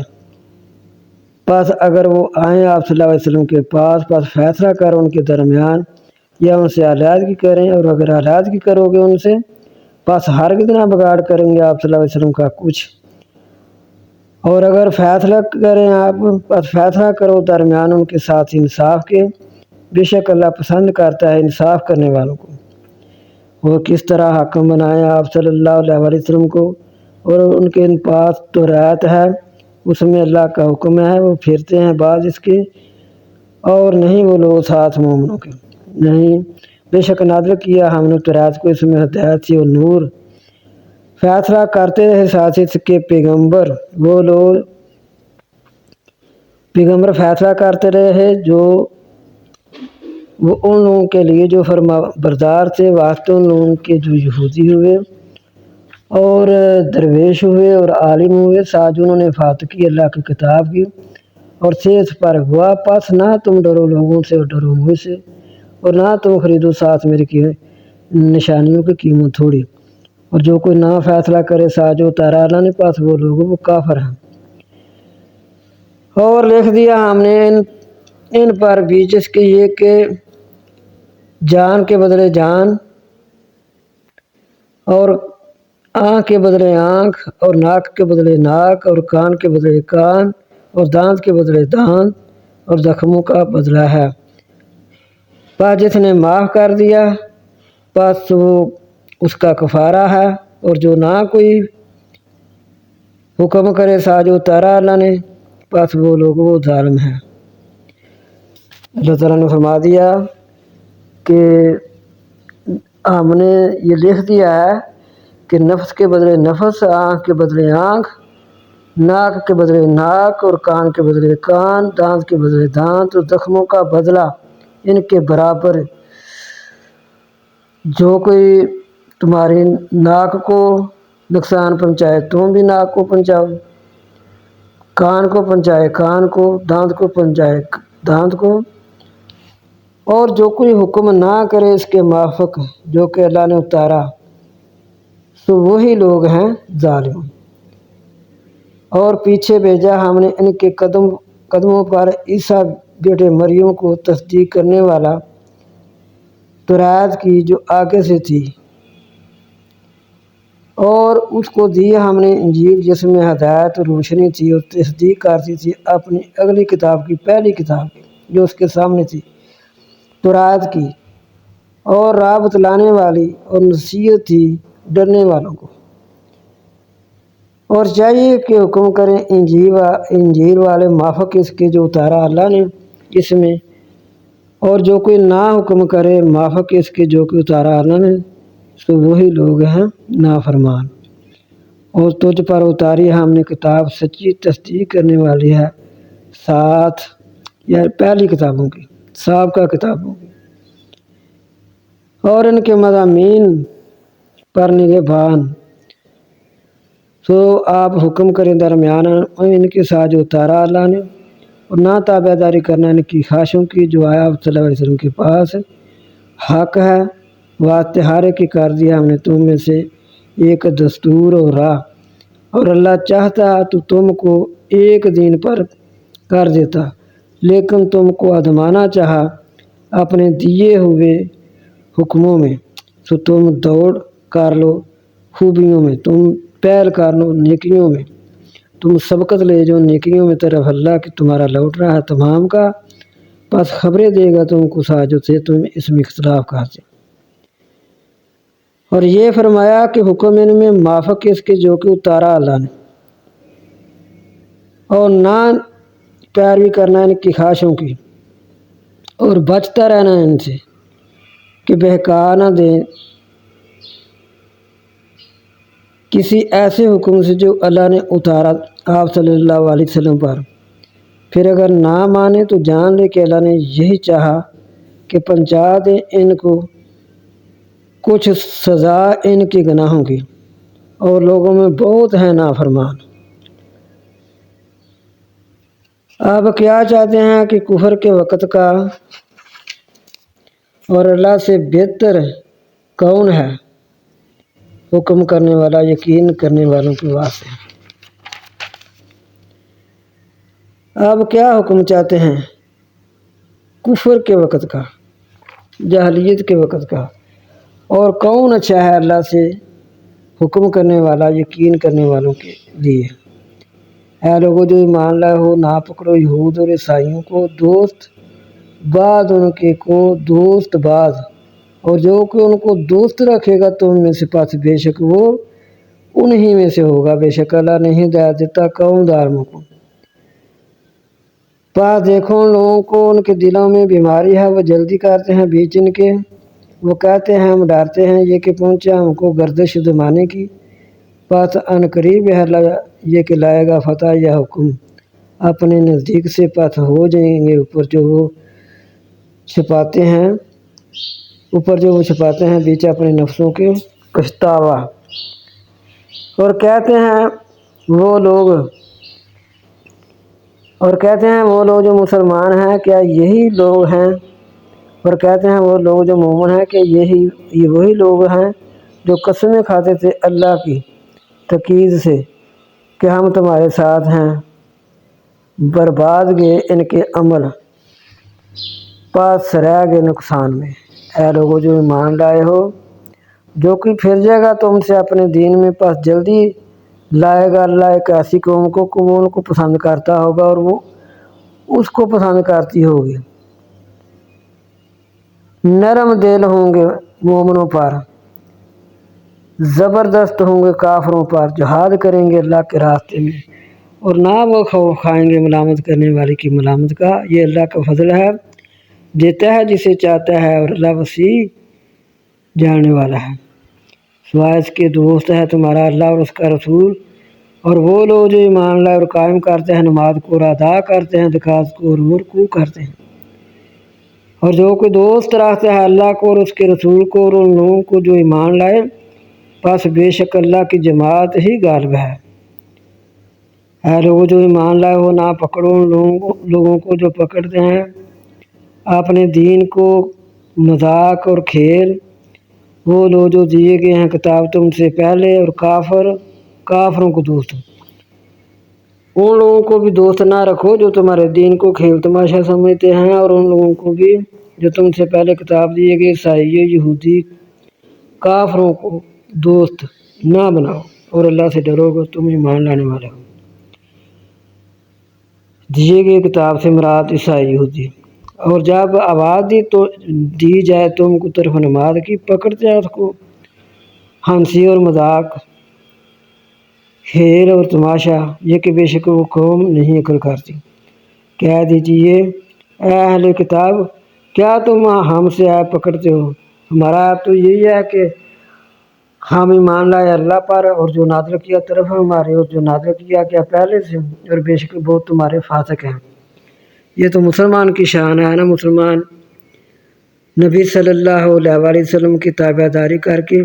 پس اگر وہ آئیں آپ صلی اللہ علیہ وسلم کے پاس، پس فیصلہ کر ان کے درمیان، یا ان سے علیحدگی کریں، اور اگر علیحدگی کرو گے ان سے، پس ہرگز نہ بگاڑ کریں گے آپ صلی اللہ علیہ وسلم کا کچھ، اور اگر فیصلہ کریں آپ، پس فیصلہ کرو درمیان ان کے ساتھ انصاف کے، بے شک اللہ پسند کرتا ہے انصاف کرنے والوں کو۔ وہ کس طرح حکم بنائے آپ صلی اللہ علیہ وسلم کو، اور ان کے پاس توریت ہے، اس میں اللہ کا حکم ہے، وہ پھرتے ہیں بعض اس کے، اور نہیں وہ لوگ ساتھ مومنوں کے، نہیں بے شک نازل کیا ہم نے توریت کو، اس میں ہدایت تھی اور نور، فیصلہ کرتے رہے ساتھ اس کے پیغمبر، وہ لوگ پیغمبر فیصلہ کرتے رہے جو وہ ان لوگوں کے لیے جو فرما بردار تھے، واسطے ان لوگوں کے جو یہودی ہوئے اور درویش ہوئے اور عالم ہوئے، ساتھ جو انہوں نے فاتح کی اللہ کی کتاب کی اور سیز پر ہوا، پس نہ تم ڈرو لوگوں سے اور ڈرو مجھ سے، اور نہ تم خریدو ساتھ میرے کی نشانیوں کی قیمت تھوڑی، اور جو کوئی نہ فیصلہ کرے ساتھ جو اتارا اللہ نے پاس وہ لوگ وہ کافر ہیں۔ اور لکھ دیا ہم نے ان پر بیچ اس کے یہ کہ جان کے بدلے جان اور آنکھ کے بدلے آنکھ اور ناک کے بدلے ناک اور کان کے بدلے کان اور دانت کے بدلے دانت اور زخموں کا بدلہ ہے۔ پس جس نے معاف کر دیا پس وہ اس کا کفارہ ہے، اور جو نہ کوئی حکم کرے سا جو اتارا اللہ نے پس وہ لوگ وہ ظالم ہیں۔ اللہ تعالیٰ نے فرما دیا کہ ہم نے یہ لکھ دیا ہے کہ نفس کے بدلے نفس، آنکھ کے بدلے آنکھ، ناک کے بدلے ناک اور کان کے بدلے کان، دانت کے بدلے دانت اور زخموں کا بدلہ ان کے برابر۔ جو کوئی تمہاری ناک کو نقصان پہنچائے تم بھی ناک کو پہنچاؤ، کان کو پہنچائے کان کو، دانت کو پہنچائے دانت کو، اور جو کوئی حکم نہ کرے اس کے موافق جو کہ اللہ نے اتارا تو وہی لوگ ہیں ظالم۔ اور پیچھے بھیجا ہم نے ان کے قدموں پر عیسیٰ بیٹے مریم کو تصدیق کرنے والا تورات کی جو آگے سے تھی، اور اس کو دی ہم نے انجیل جس میں ہدایت اور روشنی تھی اور تصدیق کرتی تھی اپنی اگلی کتاب کی، پہلی کتاب کی جو اس کے سامنے تھی تورات کی، اور راہ بتلانے والی اور نصیحت تھی ڈرنے والوں کو۔ اور چاہیے کہ حکم کریں انجیل والے مافق اس کے جو اتارا اللہ نے اس میں، اور جو کوئی نہ حکم کرے مافق اس کے جو کہ اتارا اللہ نے تو وہی لوگ ہیں نافرمان۔ اور تجھ پر اتاری ہم نے کتاب سچی تصدیق کرنے والی ہے، ساتھ یا پہلی کتابوں کی، سابقہ کتابوں کی، اور ان کے مضامین پر نگہبان۔ تو آپ حکم کریں درمیان ان کے ساتھ جو اتارا اللہ نے، اور نہ تابع داری کرنا ان کی خواہشوں کی جو آیا صلی اللہ علیہ وسلم کے پاس حق ہے، واسطے ہر کی کر دیا ہم نے تم میں سے ایک دستور اور راہ، اور اللہ چاہتا تو تم کو ایک دین پر کر دیتا، لیکن تم کو آزمانا چاہا اپنے دیے ہوئے حکموں میں، تو تم دوڑ کر لو خوبیوں میں، تم پہل کر لو نیکیوں میں، تم سبقت لے جو نیکیوں میں طرف اللہ کہ تمہارا لوٹ رہا ہے تمام کا، پس خبریں دے گا تم کو ساجو سے تم اس میں اختلاف کرتے۔ اور یہ فرمایا کہ حکم ان میں مافق اس کے جو کہ اتارا اللہ نے، اور نہ پیروی کرنا ان کی خواہشوں کی، اور بچتا رہنا ان سے کہ بہکا نہ دیں کسی ایسے حکم سے جو اللہ نے اتارا آپ صلی اللہ علیہ وسلم پر۔ پھر اگر نہ مانے تو جان لے کہ اللہ نے یہی چاہا کہ پہنچا دے ان کو کچھ سزا ان کے گناہوں کی، اور لوگوں میں بہت ہیں نافرمان۔ آپ کیا چاہتے ہیں کہ کفر کے وقت کا اور اللہ سے بہتر کون ہے حکم کرنے والا یقین کرنے والوں کے واسطے۔ آپ کیا حکم چاہتے ہیں کفر کے وقت کا، جاہلیت کے وقت کا، اور کون اچھا ہے اللہ سے حکم کرنے والا یقین کرنے والوں کے لیے۔ اے لوگوں جو ایمان لائے ہو نہ پکڑو یہود اور عیسائیوں کو دوست، بعض ان کے کو دوست بعض، اور جو کہ ان کو دوست رکھے گا تم میں سے پس بے شک وہ انہی میں سے ہوگا، بے شک اللہ نہیں ہدایت دیتا قوم ظالموں کو۔ پس دیکھو ان لوگوں کو ان کے دلوں میں بیماری ہے، وہ جلدی کرتے ہیں بیچ ان کے، وہ کہتے ہیں ہم ڈرتے ہیں یہ کہ پہنچا ہم کو گردش زمانے کی، پس ان قریب ہے یہ کہ لائے گا فتح یا حکم اپنے نزدیک سے، پس ہو جائیں گے اوپر جو وہ چھپاتے ہیں، اوپر جو وہ چھپاتے ہیں بیچ اپنے نفسوں کے پچھتاوا، اور کہتے ہیں وہ لوگ جو مسلمان ہیں کیا یہی لوگ ہیں، اور کہتے ہیں وہ لوگ جو مومن ہیں کہ یہ وہی لوگ ہیں جو قسمیں کھاتے تھے اللہ کی تقید سے کہ ہم تمہارے ساتھ ہیں، برباد گئے ان کے عمل، پاس رہ گئے نقصان میں۔ اے لوگوں جو ایمان لائے ہو، جو کوئی پھر جائے گا تم سے اپنے دین میں، پس جلدی لائے گا اللہ ایک ایسی قوم کو وہ ان کو پسند کرتا ہوگا اور وہ اس کو پسند کرتی ہوگی۔ نرم دل ہوں گے مومنوں پر، زبردست ہوں گے کافروں پر، جہاد کریں گے اللہ کے راستے میں، اور نہ وہ خوف کھائیں گے ملامت کرنے والے کی ملامت کا۔ یہ اللہ کا فضل ہے، دیتا ہے جسے چاہتا ہے، اور اللہ وسیع جاننے والا ہے۔ سوائے اس کے دوست ہے تمہارا اللہ اور اس کا رسول، اور وہ لوگ جو ایمان لائے اور قائم کرتے ہیں نماز کو اور ادا کرتے ہیں زکوٰۃ کو اور رکوع کرتے ہیں، اور جو کوئی دوست رکھتا ہے اللہ کو اور اس کے رسول کو اور ان لوگوں کو جو ایمان لائے، پس بے شک اللہ کی جماعت ہی غالب ہے۔ اے لوگوں جو ایمان لائے ہو، نہ پکڑو ان لوگوں کو جو پکڑتے ہیں اپنے دین کو مذاق اور کھیل، وہ لوگ جو دیے گئے ہیں کتاب تم سے پہلے، اور کافروں کو دوست، ان لوگوں کو بھی دوست نہ رکھو جو تمہارے دین کو کھیل تماشا سمجھتے ہیں، اور ان لوگوں کو بھی جو تم سے پہلے کتاب دیے گئے عیسائی یہودی کافروں کو دوست نہ بناؤ، اور اللہ سے ڈرو گے تم ایمان لانے والے ہو۔ دیے گئے کتاب سے مراد عیسائی یہودی، اور جب آواز دی جائے تم کو طرف نماز کی، پکڑتے ہیں اس کو ہنسی اور مذاق، کھیل اور تماشا، یہ کہ بے شک وہ قوم نہیں عقل کرتی۔ کہہ دیجیے اے اہل کتاب، کیا تم ہم سے عیب پکڑتے ہو؟ ہمارا عیب تو یہی ہے کہ ہم ایمان لائے اللہ پر، اور جو نازل کیا طرف ہمارے، اور جو نازل کیا کیا پہلے سے، اور بے شک بہت تمہارے فاسق ہیں۔ یہ تو مسلمان کی شان ہے نا، مسلمان نبی صلی اللہ علیہ وآلہ وسلم کی تابع داری کر کے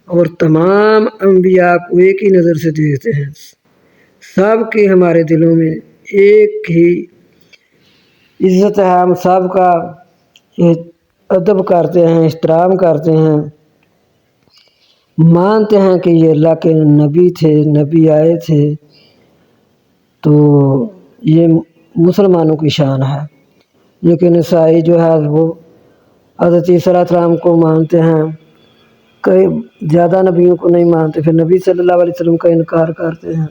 اور تمام انبیاء کو ایک ہی نظر سے دیکھتے ہیں، سب کی ہمارے دلوں میں ایک ہی عزت ہے، ہم سب کا ادب کرتے ہیں، احترام کرتے ہیں، مانتے ہیں کہ یہ اللہ کے نبی تھے، نبی آئے تھے، تو یہ مسلمانوں کی شان ہے۔ لیکن عیسائی جو ہے وہ حضرت عیسیٰ علیہ السلام کو مانتے ہیں، کئی زیادہ نبیوں کو نہیں مانتے، پھر نبی صلی اللہ علیہ وسلم کا انکار کرتے ہیں۔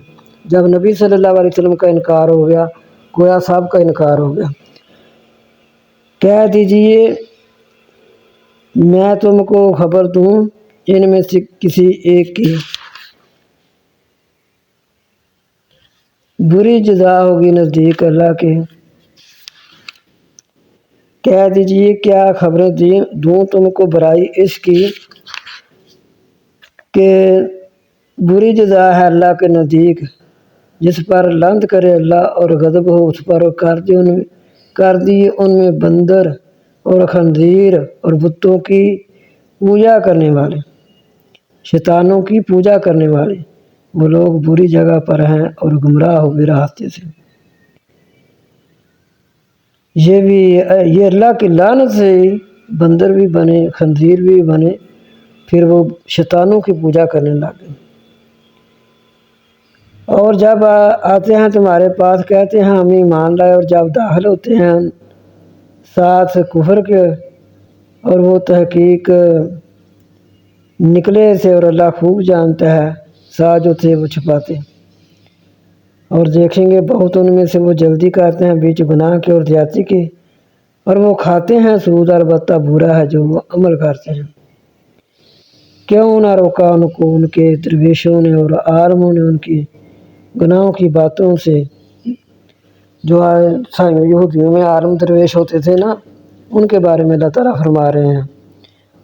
جب نبی صلی اللہ علیہ وسلم کا انکار ہو گیا، گویا سب کا انکار ہو گیا۔ کہہ دیجئے میں تم کو خبر دوں، ان میں سے کسی ایک کی بری جزا ہوگی نزدیک اللہ کے۔ کہہ دیجئے کیا خبریں دوں تم کو برائی اس کی کہ بری جزا ہے اللہ کے نزدیک، جس پر لعنت کرے اللہ اور غضب ہو اس پر، اور کر دیے ان میں بندر اور خنزیر اور بتوں کی پوجا کرنے والے، شیطانوں کی پوجا کرنے والے، وہ لوگ بری جگہ پر ہیں اور گمراہ ہو گئے راستے سے۔ یہ اللہ کی لعنت سے بندر بھی بنے، خنزیر بھی بنے، پھر وہ شیطانوں کی پوجا کرنے لگے۔ اور جب آتے ہیں تمہارے پاس کہتے ہیں ہم ایمان لائے، اور جب داخل ہوتے ہیں ساتھ کفر کے، اور وہ تحقیق نکلے سے، اور اللہ خوب جانتا ہے ساتھ جو تھے وہ چھپاتے، اور دیکھیں گے بہت ان میں سے وہ جلدی کرتے ہیں بیچ گناہ کے اور زیادتی کے، اور وہ کھاتے ہیں سود، البتہ برا ہے جو وہ عمل کرتے ہیں۔ کیوں نہ روکا ان کو ان کے درویشوں نے اور عالموں نے ان کی گناہوں کی باتوں سے، جو یہودیوں میں عالم درویش ہوتے تھے نا، ان کے بارے میں اللہ تعالیٰ فرما رہے ہیں،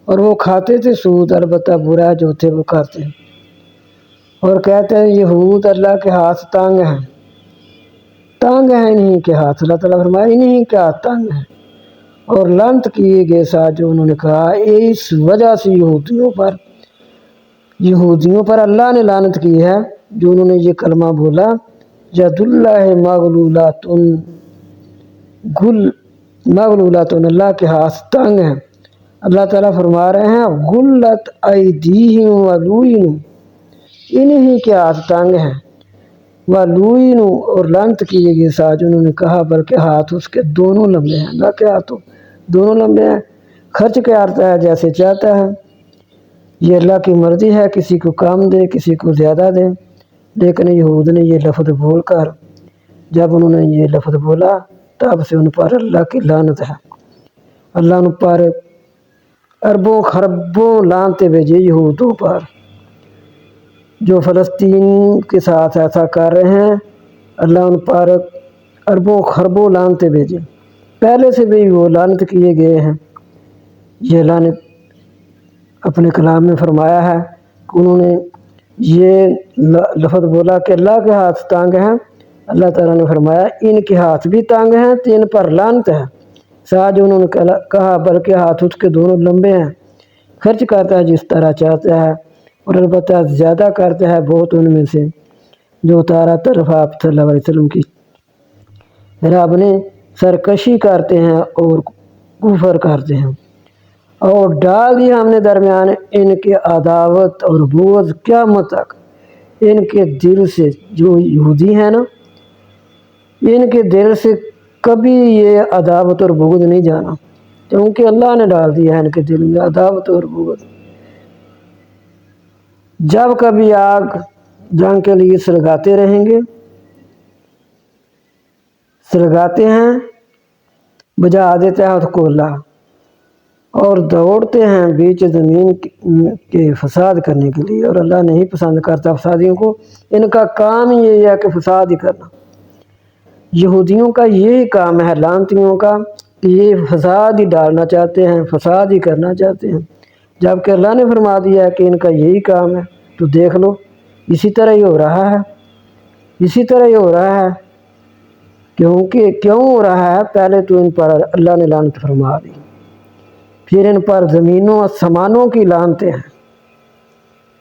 اور وہ کھاتے تھے سود، البتہ برا جو تھے وہ کرتے، اور کہتے ہیں یہود اللہ کے ہاتھ تنگ ہیں انہیں کے ہاتھ، اللہ تعالیٰ فرمائے انہیں کے ہاتھ تنگ ہیں، اور لعنت کیے گئے ساتھ جو انہوں نے کہا، اس وجہ سے یہودیوں پر اللہ نے لعنت کی ہے جو انہوں نے یہ کلمہ بولا، ید اللہ مغلولۃ، اللہ کے ہاتھ تنگ ہیں۔ اللہ تعالیٰ فرما رہے ہیں غلت ایدیہم ولوینوا، انہی کے ہاتھ تنگ ہیں، ولوینوا، اور لعنت کیے گئے ساتھ انہوں نے کہا بلکہ ہاتھ اس کے دونوں لمبے ہیں، اللہ کے ہاتھوں دونوں لمبے ہیں، خرچ کرتا ہے جیسے چاہتا ہے، یہ اللہ کی مرضی ہے، کسی کو کم دے کسی کو زیادہ دے۔ لیکن یہود نے یہ لفظ بول کر، جب انہوں نے یہ لفظ بولا تب سے ان پر اللہ کی لعنت ہے۔ اللہ ان پر اربوں خربوں لعنتیں بھیجے یہودوں پر جو فلسطین کے ساتھ ایسا کر رہے ہیں، اللہ ان پر اربوں خربوں لعنتیں بھیجے، پہلے سے بھی وہ لعنت کیے گئے ہیں۔ یہ اللہ نے اپنے کلام میں فرمایا ہے کہ انہوں نے یہ لفظ بولا کہ اللہ کے ہاتھ تنگ ہیں، اللہ تعالیٰ نے فرمایا ان کے ہاتھ بھی تنگ ہیں تو ان پر لعنت ہے۔ ساتھ انہوں نے کہا بلکہ ہاتھ اس کے دونوں لمبے ہیں، خرچ کرتا ہے جس طرح چاہتا ہے، اور البتہ زیادہ کرتا ہے بہت ان میں سے جو اتارا طرف آپ صلی اللہ علیہ وسلم کی رب نے سرکشی کرتے ہیں اور کفر کرتے ہیں، اور ڈال دیا ہم نے درمیان ان کے عداوت اور بغض قیامت تک، ان کے دل سے، جو یہودی ہیں نا، ان کے دل سے کبھی یہ عداوت اور بغض نہیں جانا، کیونکہ اللہ نے ڈال دیا ہے ان کے دل میں عداوت اور بغض۔ جب کبھی آگ جنگ کے لیے سلگاتے رہیں گے، سلگاتے ہیں، بجھا دیتے ہیں اس کو اللہ، اور دوڑتے ہیں بیچ زمین کے فساد کرنے کے لیے، اور اللہ نہیں پسند کرتا فسادیوں کو، ان کا کام یہ ہے کہ فساد ہی کرنا۔ یہودیوں کا یہی کام ہے لعنتیوں کا، کہ یہ فساد ہی ڈالنا چاہتے ہیں، فساد ہی کرنا چاہتے ہیں، جبکہ اللہ نے فرما دیا ہے کہ ان کا یہی کام ہے۔ تو دیکھ لو اسی طرح ہی ہو رہا ہے، اسی طرح ہی ہو رہا ہے، کیوں ہو رہا ہے؟ پہلے تو ان پر اللہ نے لعنت فرما دی، پھر ان پر زمینوں اور آسمانوں کی لعنتیں ہیں،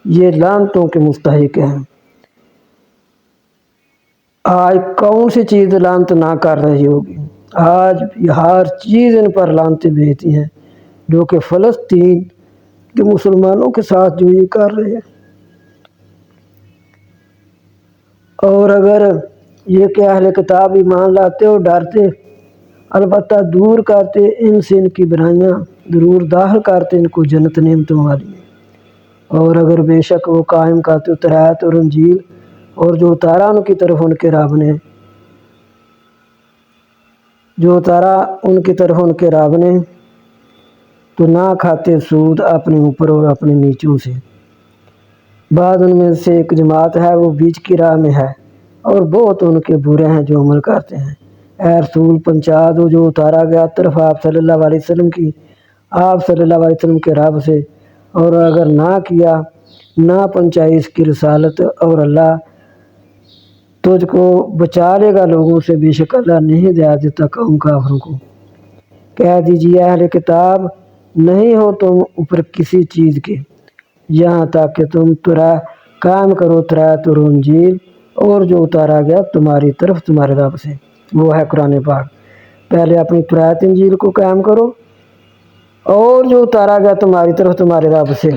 یہ لعنتوں کے مستحق ہیں۔ آج کون سی چیز لعنت نہ کر رہی ہوگی؟ آج ہر چیز ان پر لعنتیں بھیجتی ہیں، جو کہ فلسطین کے مسلمانوں کے ساتھ جو یہ کر رہے ہیں۔ اور اگر یہ کہ اہل کتاب ایمان لاتے اور ڈرتے، البتہ دور کرتے ان سے ان کی برائیاں، ضرور داخل کرتے ان کو جنت نعمتوں والی۔ اور اگر بے شک وہ قائم کرتے تورات اور انجیل، اور جو اتارا ان کی طرف ان کے رب نے، جو اتارا ان کی طرف ان کے رب نے، تو نہ کھاتے سود اپنے اوپر اور اپنے نیچوں سے۔ بعد ان میں سے ایک جماعت ہے وہ بیچ کی راہ میں ہے، اور بہت ان کے برے ہیں جو عمل کرتے ہیں۔ اے رسول پہنچا دو جو اتارا گیا طرف آپ صلی اللہ علیہ وسلم کی، آپ صلی اللہ علیہ وسلم کے رب سے، اور اگر نہ کیا، نہ پہنچائی اس کی رسالت، اور اللہ تجھ کو بچا لے گا لوگوں سے، بے شک اللہ نہیں دیا دیتا قوم کافروں کو۔ کہہ دیجیے اہل کتاب نہیں ہو تم اوپر کسی چیز کے، یہاں تک کہ تم قائم کرو تورات اور انجیل، اور جو اتارا گیا تمہاری طرف تمہارے رب سے، وہ ہے قرآن پاک۔ پہلے اپنی تورات انجیل کو قائم کرو، اور جو اتارا گیا تمہاری طرف تمہارے رب سے،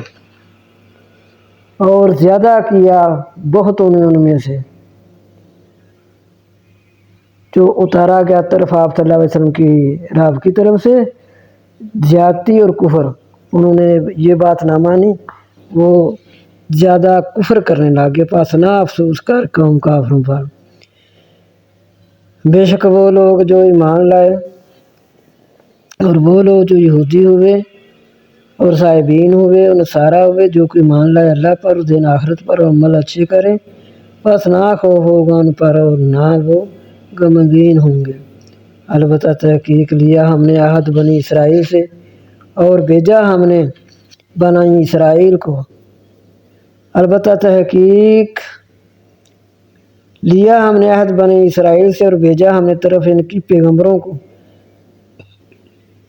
اور زیادہ کیا بہتوں نے ان میں سے جو اتارا گیا طرف آپ صلی اللہ علیہ وسلم کی رب کی طرف سے، زیادتی اور کفر، انہوں نے یہ بات نہ مانی، وہ زیادہ کفر کرنے لگے، پس نہ افسوس کر قوم کافروں پر۔ بے شک وہ لوگ جو ایمان لائے، اور وہ لوگ جو یہودی ہوئے اور صائبین ہوئے اور نصارہ ہوئے، جو کہ ایمان لائے اللہ پر، دن آخرت پر، اور عمل اچھے کریں، پس نہ خوف ہوگا ان پر اور نہ وہ غمگین ہوں گے۔ البتہ تحقیق لیا ہم نے عہد بنی اسرائیل سے، اور بھیجا ہم نے بنی اسرائیل کو، البتہ تحقیق لیا ہم نے عہد بنی اسرائیل سے، اور بھیجا ہم نے طرف ان کی پیغمبروں کو،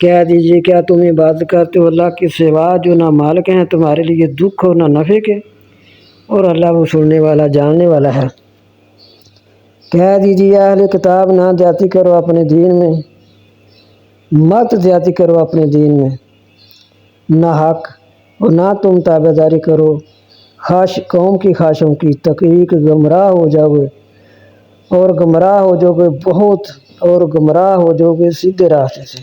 کہہ دیجیے کیا تم عبادت کرتے ہو اللہ کے سوا جو نہ مالک ہیں تمہارے لیے دکھ اور نہ نفع کے، اور اللہ وہ سننے والا جاننے والا ہے۔ کہہ دیجیے اہل کتاب نہ زیادتی کرو اپنے دین میں، مت زیادتی کرو اپنے دین میں، نہ حق اور نہ تم تابع داری کرو قوم کی خواہشوں کی، تحقیق گمراہ ہو جاؤ گے اور گمراہ ہو جاؤ گے بہت، اور گمراہ ہو جاؤ گے سیدھے راستے سے۔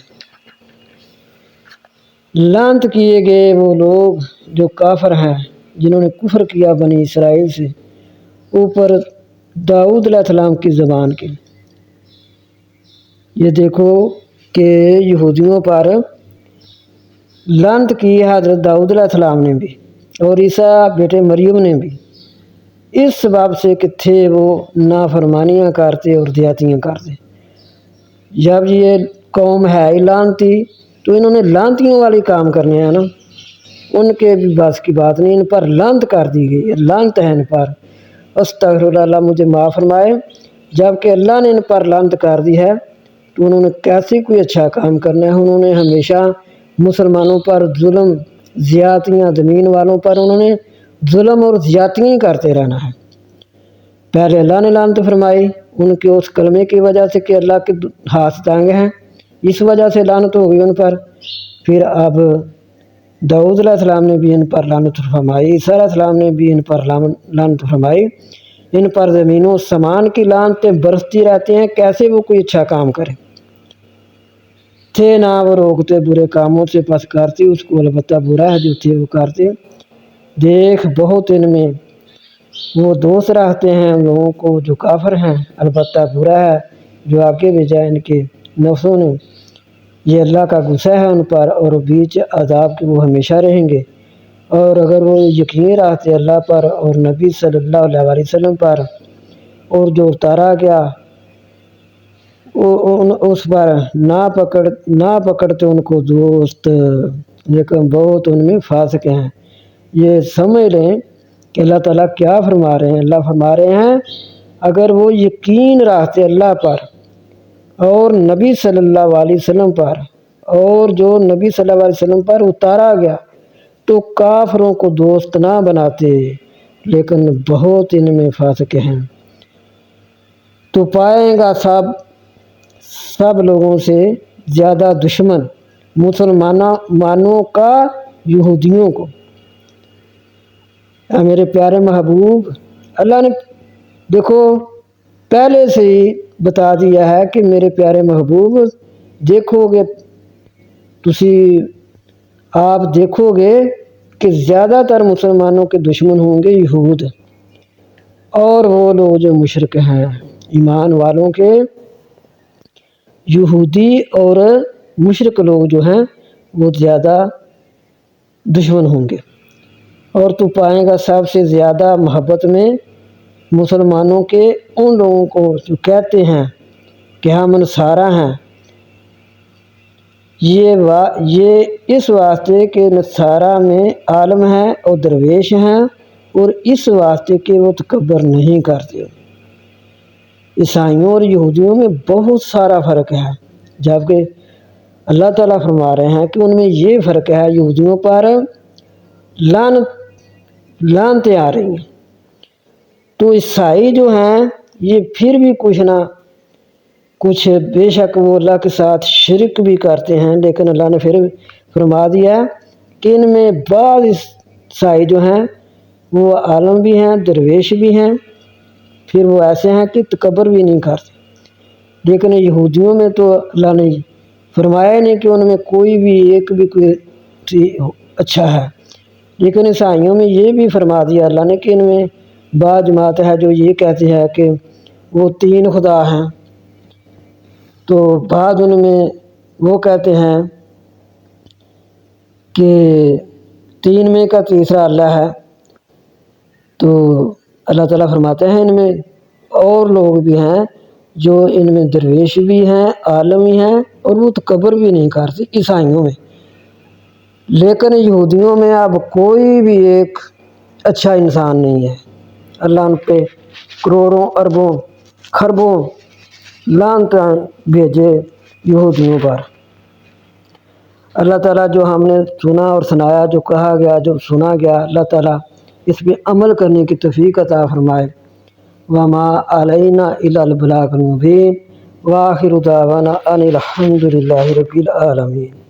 لعنت کیے گئے وہ لوگ جو کافر ہیں، جنہوں نے کفر کیا بنی اسرائیل سے اوپر داؤد علیہ السلام کی زبان کے۔ یہ دیکھو کہ یہودیوں پر لعنت کی حضرت داؤد علیہ السلام نے بھی اور عیسیٰ بیٹے مریم نے بھی، اس سبب سے کہ تھے وہ نافرمانیاں کرتے اور زیادتیاں کرتے۔ جب یہ قوم ہے لعنتی تو انہوں نے لعنتیوں والے کام کرنے ہیں نا، ان کے بھی بس کی بات نہیں، ان پر لعنت کر دی گئی، لعنت ہے ان پر۔ استغفر اللہ مجھے معاف فرمائے۔ جب کہ اللہ نے ان پر لعنت کر دی ہے تو انہوں نے کیسے کوئی اچھا کام کرنا ہے؟ انہوں نے ہمیشہ مسلمانوں پر ظلم زیادتیاں، زمین والوں پر انہوں نے ظلم اور زیادتیاں کرتے رہنا ہے۔ پہلے اللہ نے لعنت فرمائی ان کے اس کلمے کی وجہ سے کہ اللہ کے ہاتھ تنگ ہیں، اس وجہ سے لعنت ہو گئی ان پر۔ پھر اب داؤد علیہ السلام نے بھی ان پر لعنت فرمائی، عیسیٰ علیہ السلام نے بھی ان پر لعنت فرمائی۔ ان پر زمین و سمان کی لعنتیں برستی رہتی ہیں، کیسے وہ کوئی اچھا کام کرے؟ تھے نہ وہ روکتے برے کاموں سے، پس کرتے اس کو، البتہ برا ہے جو تھے وہ کرتے۔ دیکھ بہت ان میں وہ دوست رہتے ہیں ان لوگوں کو جو کافر ہیں، البتہ برا ہے جو آگے بھیجا ان کے نفسوں نے۔ یہ اللہ کا غصہ ہے ان پر اور بیچ عذاب کے وہ ہمیشہ رہیں گے۔ اور اگر وہ یقین رکھتے اللہ پر اور نبی صلی اللہ علیہ وسلم پر اور جو اتارا گیا اس پر نہ پکڑتے ان کو دوست، لیکن بہت ان میں فاسق ہیں۔ یہ سمجھ لیں کہ اللہ تعالیٰ کیا فرما رہے ہیں۔ اللہ فرما رہے ہیں اگر وہ یقین رکھتے اللہ پر اور نبی صلی اللہ علیہ وسلم پر اور جو نبی صلی اللہ علیہ وسلم پر اتارا گیا تو کافروں کو دوست نہ بناتے، لیکن بہت ان میں فاسق ہیں۔ تو پائیں گا سب لوگوں سے زیادہ دشمن مسلمانوں کا یہودیوں کو۔ اے میرے پیارے محبوب، اللہ نے دیکھو پہلے سے ہی بتا دیا ہے کہ میرے پیارے محبوب دیکھو گے آپ دیکھو گے کہ زیادہ تر مسلمانوں کے دشمن ہوں گے یہود، اور وہ لوگ جو مشرک ہیں ایمان والوں کے، یہودی اور مشرک لوگ جو ہیں وہ زیادہ دشمن ہوں گے۔ اور تو پائیں گا سب سے زیادہ محبت میں مسلمانوں کے ان لوگوں کو جو کہتے ہیں کہ ہم نصارہ ہیں، یہ اس واسطے کہ نصارہ میں عالم ہیں اور درویش ہیں، اور اس واسطے کہ وہ تکبر نہیں کرتے۔ عیسائیوں اور یہودیوں میں بہت سارا فرق ہے، جبکہ اللہ تعالیٰ فرما رہے ہیں کہ ان میں یہ فرق ہے یہودیوں پر لعنتیں آ رہی ہیں، تو عیسائی جو ہیں یہ پھر بھی کچھ نہ کچھ، بے شک وہ اللہ کے ساتھ شرک بھی کرتے ہیں، لیکن اللہ نے پھر فرما دیا کہ ان میں بعض عیسائی جو ہیں وہ عالم بھی ہیں، درویش بھی ہیں، پھر وہ ایسے ہیں کہ تکبر بھی نہیں کرتے۔ لیکن یہودیوں میں تو اللہ نے فرمایا نہیں کہ ان میں کوئی بھی ایک بھی کوئی اچھا ہے، لیکن عیسائیوں میں یہ بھی فرما دیا اللہ نے کہ ان میں بعض جماعت ہے جو یہ کہتی ہے کہ وہ 3 خدا ہیں، تو بعض ان میں وہ کہتے ہیں کہ 3 میں کا تیسرا اللہ ہے۔ تو اللہ تعالیٰ فرماتے ہیں ان میں اور لوگ بھی ہیں جو ان میں درویش بھی ہیں، عالمی ہیں، اور وہ تکبر بھی نہیں کرتے عیسائیوں میں۔ لیکن یہودیوں میں اب کوئی بھی ایک اچھا انسان نہیں ہے۔ اللہ ان پہ کروڑوں اربوں خربوں لعنتیں بھیجے یہودیوں پر۔ اللہ تعالیٰ جو ہم نے سنا اور سنایا، جو کہا گیا، جو سنا گیا، اللہ تعالیٰ اس پہ عمل کرنے کی توفیق عطا فرمائے۔ وما علینا الا البلاغ المبین، وآخر دعوانا ان الحمد للہ رب العالمین۔